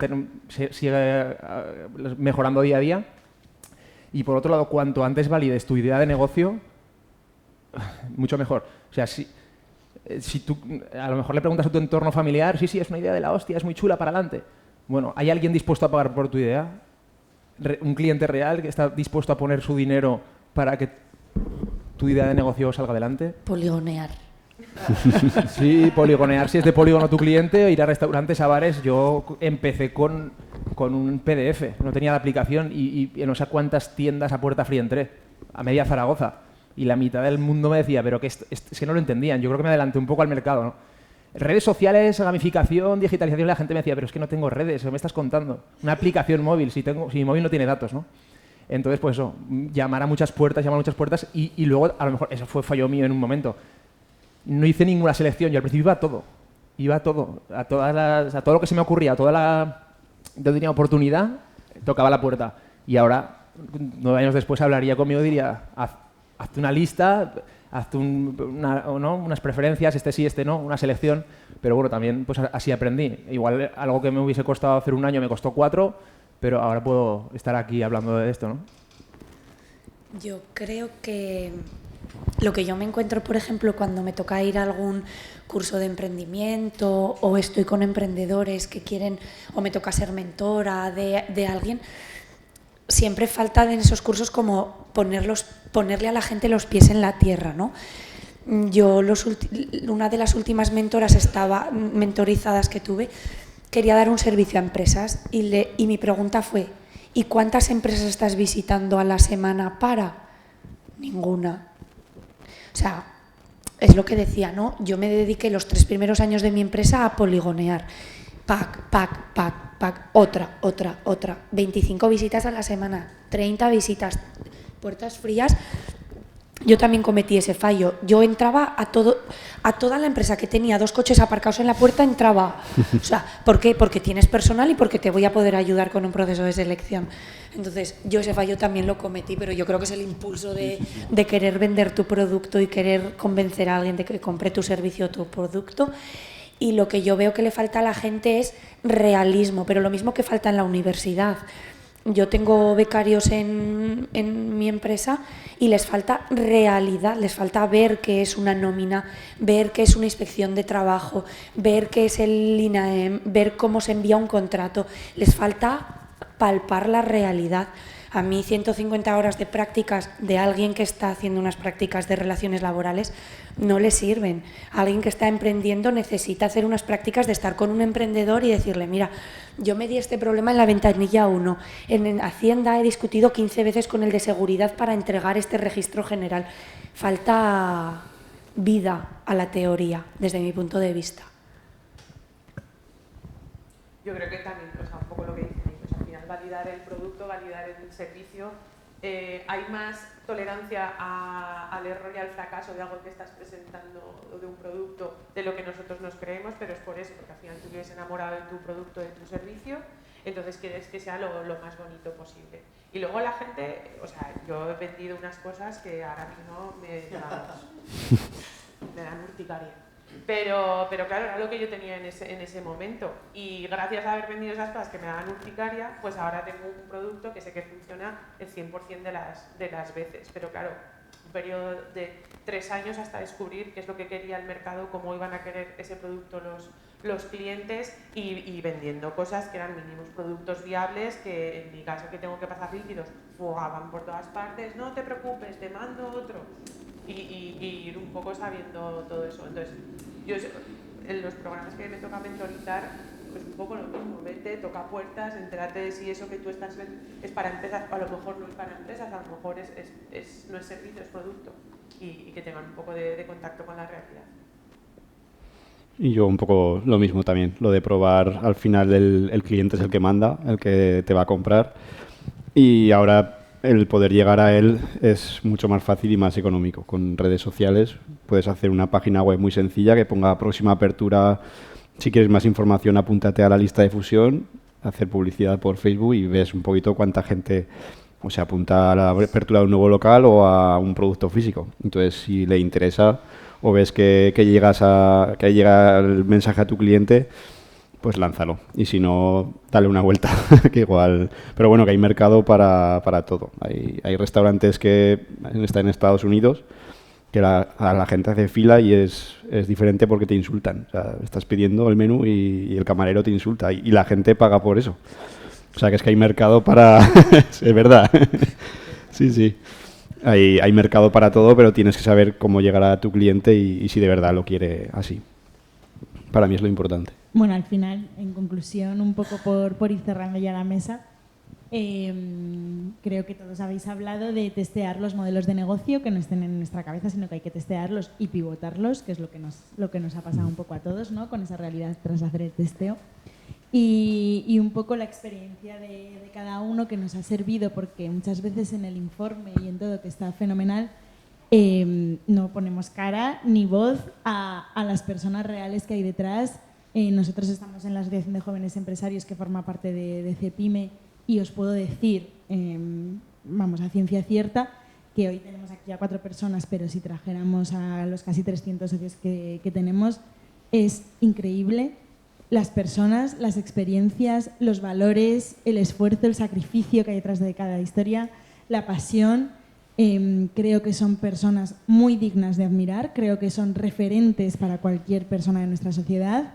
S5: mejorando día a día. Y por otro lado, cuanto antes valides tu idea de negocio, mucho mejor. O sea, si tú a lo mejor le preguntas a tu entorno familiar, sí, es una idea de la hostia, es muy chula, para adelante. Bueno, ¿hay alguien dispuesto a pagar por tu idea? ¿Un cliente real que está dispuesto a poner su dinero para que tu idea de negocio salga adelante?
S9: Poligonear.
S5: Sí, poligonear. Si es de polígono tu cliente, ir a restaurantes, a bares. Yo empecé con un PDF, no tenía la aplicación y no sé cuántas tiendas a puerta fría entré, a media Zaragoza. Y la mitad del mundo me decía, pero que es que no lo entendían. Yo creo que me adelanté un poco al mercado, ¿no? Redes sociales, gamificación, digitalización, la gente me decía, pero es que no tengo redes, ¿qué me estás contando? Una aplicación móvil, si mi móvil no tiene datos, ¿no? Entonces, pues eso, llamar a muchas puertas y luego, a lo mejor, eso fue fallo mío en un momento. no hice ninguna selección. Yo al principio iba a todo, a todo lo que se me ocurría, yo tenía oportunidad, tocaba la puerta. Y ahora, 9 años después, hablaría conmigo y diría, hazte una lista, hazte unas preferencias, este sí, este no, una selección. Pero bueno, también pues así aprendí. Igual algo que me hubiese costado hacer 1 año me costó 4, pero ahora puedo estar aquí hablando de esto, ¿no?
S4: Yo creo que lo que yo me encuentro, por ejemplo, cuando me toca ir a algún curso de emprendimiento o estoy con emprendedores que quieren, o me toca ser mentora de alguien, siempre falta en esos cursos como ponerle a la gente los pies en la tierra, ¿no? Yo, una de las últimas mentorizadas que tuve, quería dar un servicio a empresas y mi pregunta fue, ¿y cuántas empresas estás visitando a la semana para? Ninguna. O sea, es lo que decía, ¿no? Yo me dediqué los 3 primeros años de mi empresa a poligonear. Pack, otra. 25 visitas a la semana, 30 visitas, puertas frías. Yo también cometí ese fallo. Yo entraba a toda la empresa que tenía 2 coches aparcados en la puerta, entraba. O sea, ¿por qué? Porque tienes personal y porque te voy a poder ayudar con un proceso de selección. Entonces, yo ese fallo también lo cometí, pero yo creo que es el impulso de querer vender tu producto y querer convencer a alguien de que compre tu servicio o tu producto. Y lo que yo veo que le falta a la gente es realismo, pero lo mismo que falta en la universidad. Yo tengo becarios en mi empresa y les falta realidad, les falta ver qué es una nómina, ver qué es una inspección de trabajo, ver qué es el INAEM, ver cómo se envía un contrato. Les falta palpar la realidad. A mí 150 horas de prácticas de alguien que está haciendo unas prácticas de relaciones laborales no le sirven. Alguien que está emprendiendo necesita hacer unas prácticas de estar con un emprendedor y decirle, mira, yo me di este problema en la ventanilla 1, en Hacienda he discutido 15 veces con el de seguridad para entregar este registro general. Falta vida a la teoría, desde mi punto de vista.
S6: Yo creo que también, o sea, un poco lo que dicen, pues al final validar el producto, validar el servicio, hay más tolerancia al error y al fracaso de algo que estás presentando o de un producto de lo que nosotros nos creemos, pero es por eso, porque al final tú vives enamorado de tu producto, de tu servicio, entonces quieres que sea lo más bonito posible. Y luego la gente, o sea, yo he vendido unas cosas que ahora mismo me dan urticaria. Pero claro, era lo que yo tenía en ese momento y gracias a haber vendido esas cosas que me daban urticaria, pues ahora tengo un producto que sé que funciona el 100% de las veces, pero claro, un periodo de 3 años hasta descubrir qué es lo que quería el mercado, cómo iban a querer ese producto los clientes y vendiendo cosas que eran mínimos productos viables que en mi caso que tengo que pasar líquidos, fugaban por todas partes, no te preocupes, te mando otro. Y ir un poco sabiendo todo eso. Entonces, yo en los programas que me toca mentorizar, pues un poco lo mismo, vete, toca puertas, entérate de si eso que tú estás es para empresas, a lo mejor no es para empresas, a lo mejor no es servicio, es producto, y que tengan un poco de contacto con la realidad.
S7: Y yo un poco lo mismo también, lo de probar, al final el cliente es el que manda, el que te va a comprar, y ahora el poder llegar a él es mucho más fácil y más económico. Con redes sociales puedes hacer una página web muy sencilla que ponga próxima apertura. Si quieres más información, apúntate a la lista de fusión, hacer publicidad por Facebook y ves un poquito cuánta gente se apunta a la apertura de un nuevo local o a un producto físico. Entonces, si le interesa o ves que llega el mensaje a tu cliente, pues lánzalo. Y si no, dale una vuelta, que igual... Pero bueno, que hay mercado para todo. Hay restaurantes que están en Estados Unidos que a la gente hace fila y es diferente porque te insultan. O sea, estás pidiendo el menú y el camarero te insulta y la gente paga por eso. O sea, que es que hay mercado para... es verdad. Sí. Hay mercado para todo, pero tienes que saber cómo llegar a tu cliente y si de verdad lo quiere así. Para mí es lo importante.
S3: Bueno, al final, en conclusión, un poco por ir cerrando ya la mesa, creo que todos habéis hablado de testear los modelos de negocio que no estén en nuestra cabeza, sino que hay que testearlos y pivotarlos, que es lo que nos ha pasado un poco a todos, ¿no? Con esa realidad tras hacer el testeo. Y un poco la experiencia de cada uno que nos ha servido, porque muchas veces en el informe y en todo, que está fenomenal, no ponemos cara ni voz a las personas reales que hay detrás. Nosotros estamos en la Asociación de Jóvenes Empresarios, que forma parte de CEPIME, y os puedo decir, vamos, a ciencia cierta, que hoy tenemos aquí a 4 personas, pero si trajéramos a los casi 300 socios que tenemos, es increíble las personas, las experiencias, los valores, el esfuerzo, el sacrificio que hay detrás de cada historia, la pasión. Creo que son personas muy dignas de admirar, creo que son referentes para cualquier persona de nuestra sociedad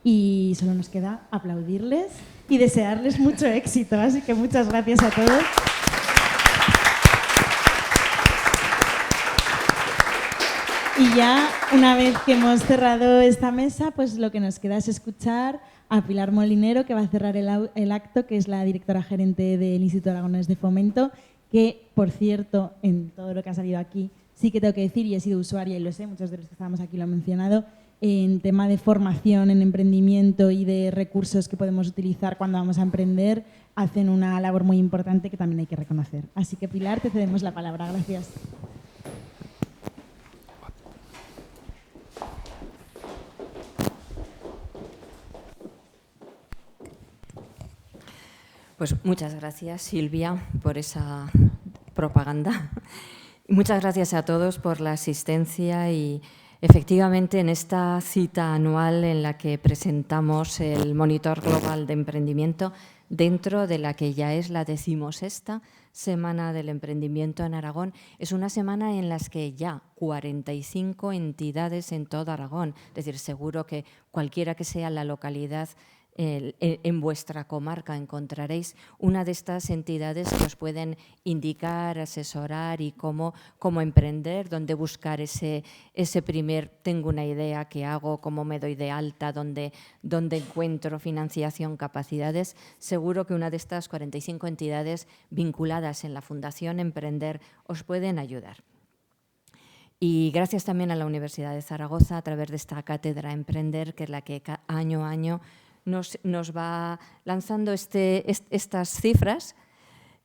S3: y solo nos queda aplaudirles y desearles mucho éxito. Así que muchas gracias a todos. Y ya, una vez que hemos cerrado esta mesa, pues lo que nos queda es escuchar a Pilar Molinero, que va a cerrar el acto, que es la directora gerente del Instituto Aragonés de Fomento, que, por cierto, en todo lo que ha salido aquí, sí que tengo que decir, y he sido usuaria y lo sé, muchos de los que estábamos aquí lo han mencionado, en tema de formación, en emprendimiento y de recursos que podemos utilizar cuando vamos a emprender, hacen una labor muy importante que también hay que reconocer. Así que, Pilar, te cedemos la palabra. Gracias.
S9: Pues muchas gracias, Silvia, por esa propaganda. Muchas gracias a todos por la asistencia y, efectivamente, en esta cita anual en la que presentamos el Monitor Global de Emprendimiento, dentro de la que ya es la 16ª Semana del Emprendimiento en Aragón, es una semana en la que ya 45 entidades en todo Aragón, es decir, seguro que cualquiera que sea la localidad en vuestra comarca encontraréis una de estas entidades que os pueden indicar, asesorar y cómo emprender, dónde buscar ese primer tengo una idea, qué hago, cómo me doy de alta, dónde encuentro financiación, capacidades. Seguro que una de estas 45 entidades vinculadas en la Fundación Emprender os pueden ayudar. Y gracias también a la Universidad de Zaragoza, a través de esta cátedra Emprender, que es la que año a año nos va lanzando estas cifras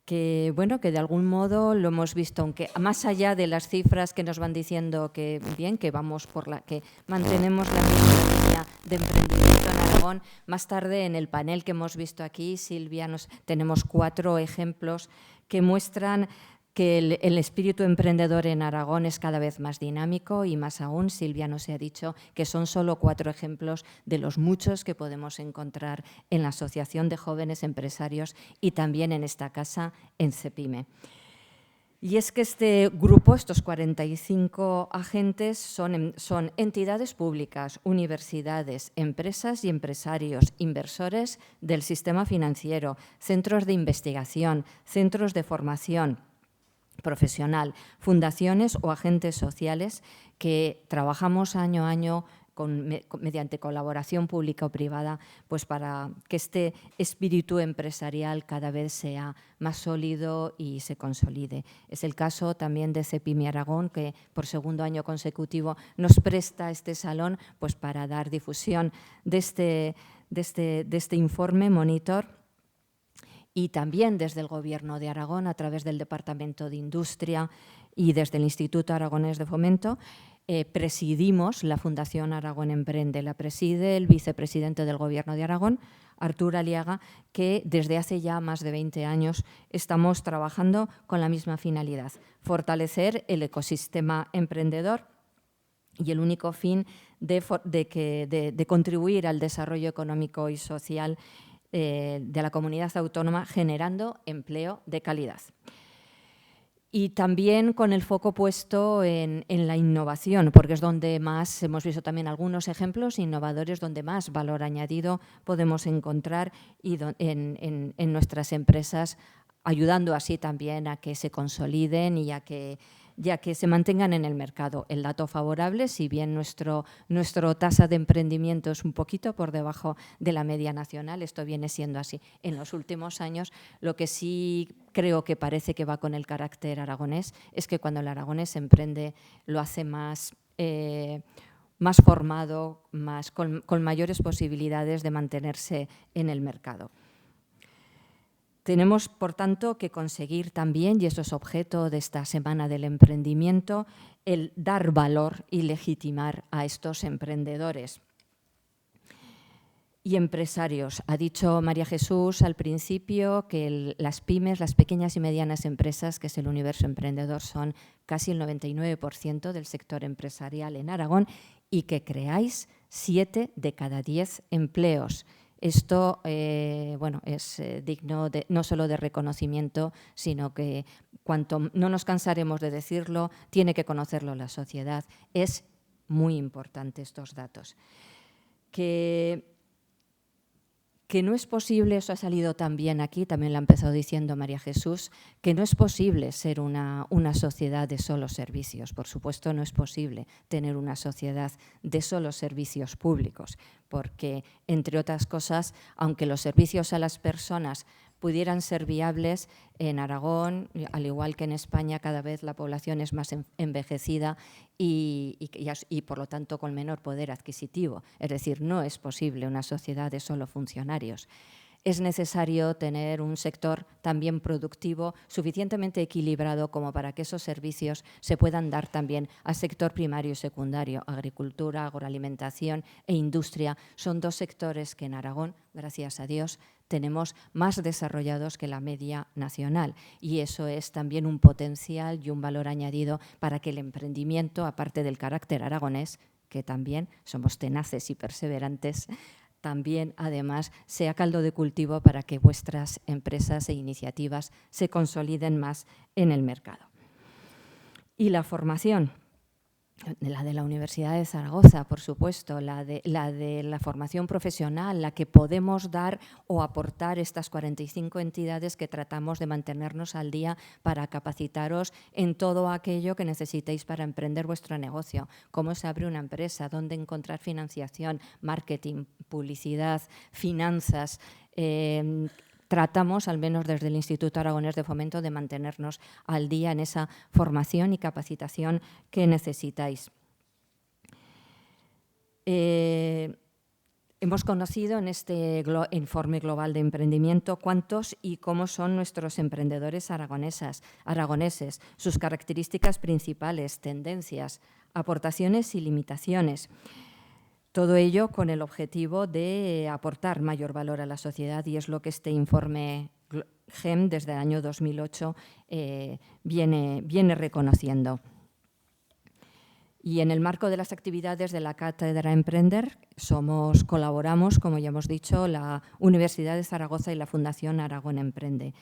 S9: que, bueno, que de algún modo lo hemos visto, aunque más allá de las cifras que nos van diciendo que bien, que vamos que mantenemos la misma línea de emprendimiento en Aragón. Más tarde, en el panel que hemos visto aquí, Silvia, tenemos 4 ejemplos que muestran que el espíritu emprendedor en Aragón es cada vez más dinámico y más aún, Silvia nos ha dicho que son solo 4 ejemplos de los muchos que podemos encontrar en la Asociación de Jóvenes Empresarios y también en esta casa, en CEPIME. Y es que este grupo, estos 45 agentes, son entidades públicas, universidades, empresas y empresarios, inversores del sistema financiero, centros de investigación, centros de formación profesional, fundaciones o agentes sociales que trabajamos año a año mediante colaboración pública o privada, pues para que este espíritu empresarial cada vez sea más sólido y se consolide. Es el caso también de CEPIME Aragón, que por segundo año consecutivo nos presta este salón pues para dar difusión de este informe Monitor. Y también desde el Gobierno de Aragón, a través del Departamento de Industria y desde el Instituto Aragonés de Fomento, presidimos la Fundación Aragón Emprende. La preside el vicepresidente del Gobierno de Aragón, Artur Aliaga, que desde hace ya más de 20 años estamos trabajando con la misma finalidad: fortalecer el ecosistema emprendedor y el único fin de contribuir al desarrollo económico y social de la comunidad autónoma, generando empleo de calidad. Y también con el foco puesto en la innovación, porque es donde más, hemos visto también algunos ejemplos innovadores, donde más valor añadido podemos encontrar y en nuestras empresas, ayudando así también a que se consoliden y a que se mantengan en el mercado. El dato favorable, si bien nuestro tasa de emprendimiento es un poquito por debajo de la media nacional, esto viene siendo así en los últimos años. Lo que sí creo que parece que va con el carácter aragonés es que cuando el aragonés emprende lo hace más formado, con mayores posibilidades de mantenerse en el mercado. Tenemos, por tanto, que conseguir también, y eso es objeto de esta Semana del Emprendimiento, el dar valor y legitimar a estos emprendedores y empresarios. Ha dicho María Jesús al principio que las pymes, las pequeñas y medianas empresas, que es el universo emprendedor, son casi el 99% del sector empresarial en Aragón y que creáis 7 de cada 10 empleos. Esto es digno no solo de reconocimiento, sino que cuanto no nos cansaremos de decirlo, tiene que conocerlo la sociedad. Es muy importante estos datos. Que no es posible, eso ha salido también aquí, también lo ha empezado diciendo María Jesús, que no es posible ser una sociedad de solo servicios. Por supuesto, no es posible tener una sociedad de solo servicios públicos, porque, entre otras cosas, aunque los servicios a las personas pudieran ser viables, en Aragón, al igual que en España, cada vez la población es más envejecida y por lo tanto con menor poder adquisitivo. Es decir, no es posible una sociedad de solo funcionarios. Es necesario tener un sector también productivo suficientemente equilibrado como para que esos servicios se puedan dar también al sector primario y secundario. Agricultura, agroalimentación e industria son 2 sectores que en Aragón, gracias a Dios, tenemos más desarrollados que la media nacional, y eso es también un potencial y un valor añadido para que el emprendimiento, aparte del carácter aragonés, que también somos tenaces y perseverantes, también, además, sea caldo de cultivo para que vuestras empresas e iniciativas se consoliden más en el mercado. Y la formación, la de la Universidad de Zaragoza, por supuesto, la de la formación profesional, la que podemos dar o aportar estas 45 entidades que tratamos de mantenernos al día para capacitaros en todo aquello que necesitéis para emprender vuestro negocio. Cómo se abre una empresa, dónde encontrar financiación, marketing, publicidad, finanzas. Tratamos, al menos desde el Instituto Aragonés de Fomento, de mantenernos al día en esa formación y capacitación que necesitáis. Hemos conocido en este informe global de emprendimiento cuántos y cómo son nuestros emprendedores aragoneses, sus características principales, tendencias, aportaciones y limitaciones. Todo ello con el objetivo de aportar mayor valor a la sociedad, y es lo que este informe GEM desde el año 2008 viene reconociendo. Y en el marco de las actividades de la Cátedra Emprender colaboramos, como ya hemos dicho, la Universidad de Zaragoza y la Fundación Aragón Emprende.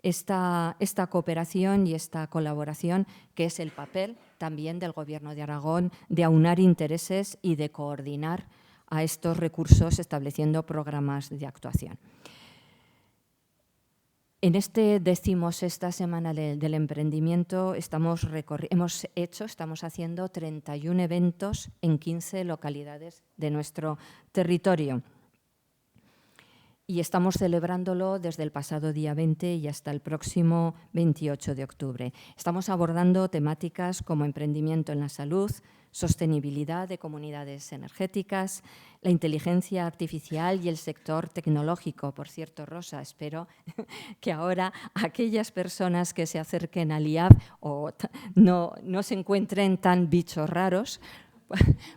S9: Esta cooperación y esta colaboración, que es el papel también del Gobierno de Aragón de aunar intereses y de coordinar a estos recursos estableciendo programas de actuación. En este 16ª Semana del Emprendimiento estamos haciendo 31 eventos en 15 localidades de nuestro territorio. Y estamos celebrándolo desde el pasado día 20 y hasta el próximo 28 de octubre. Estamos abordando temáticas como emprendimiento en la salud, sostenibilidad de comunidades energéticas, la inteligencia artificial y el sector tecnológico. Por cierto, Rosa, espero que ahora aquellas personas que se acerquen al IAB no se encuentren tan bichos raros,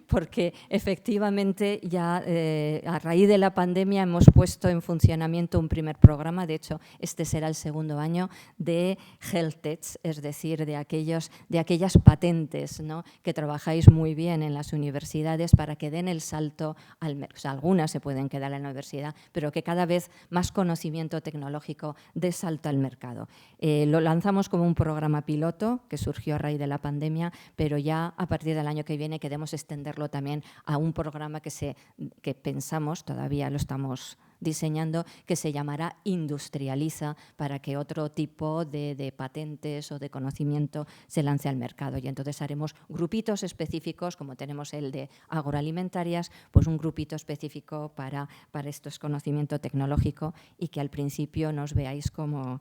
S9: porque efectivamente ya a raíz de la pandemia hemos puesto en funcionamiento un primer programa, de hecho este será el 2º año, de Health Tech, es decir, de aquellas patentes, ¿no?, que trabajáis muy bien en las universidades para que den el salto al mercado. O sea, algunas se pueden quedar en la universidad, pero que cada vez más conocimiento tecnológico dé salto al mercado. Lo lanzamos como un programa piloto que surgió a raíz de la pandemia, pero ya a partir del año que viene queremos extenderlo también a un programa que pensamos, todavía lo estamos diseñando, que se llamará Industrializa, para que otro tipo de patentes o de conocimiento se lance al mercado. Y entonces haremos grupitos específicos, como tenemos el de agroalimentarias, pues un grupito específico para estos conocimiento tecnológico, y que al principio nos veáis como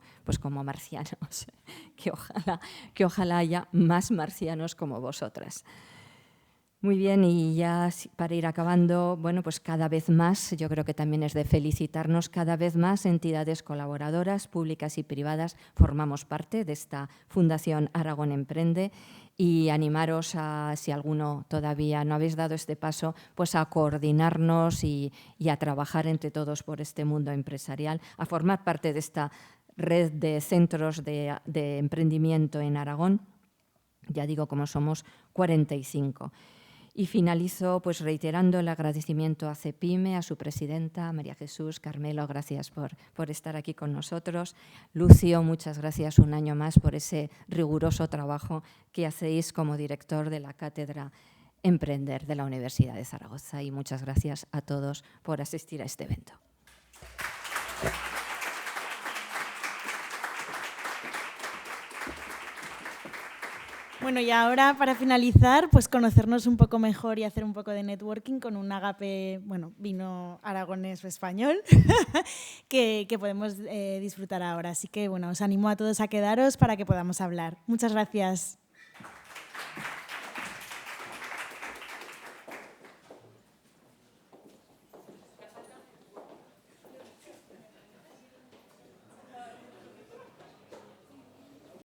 S9: marcianos, que ojalá haya más marcianos como vosotras. Muy bien, y ya para ir acabando, bueno, pues cada vez más, yo creo que también es de felicitarnos, cada vez más entidades colaboradoras, públicas y privadas, formamos parte de esta Fundación Aragón Emprende, y animaros a, si alguno todavía no habéis dado este paso, pues a coordinarnos y a trabajar entre todos por este mundo empresarial, a formar parte de esta red de centros de emprendimiento en Aragón. Ya digo, como somos 45. Y finalizo pues reiterando el agradecimiento a CEPIME, a su presidenta, María Jesús, Carmelo, gracias por estar aquí con nosotros. Lucio, muchas gracias un año más por ese riguroso trabajo que hacéis como director de la Cátedra Emprender de la Universidad de Zaragoza. Y muchas gracias a todos por asistir a este evento.
S3: Bueno, y ahora para finalizar, pues conocernos un poco mejor y hacer un poco de networking con un agape, bueno, vino aragonés o español que podemos disfrutar ahora. Así que, bueno, os animo a todos a quedaros para que podamos hablar. Muchas gracias.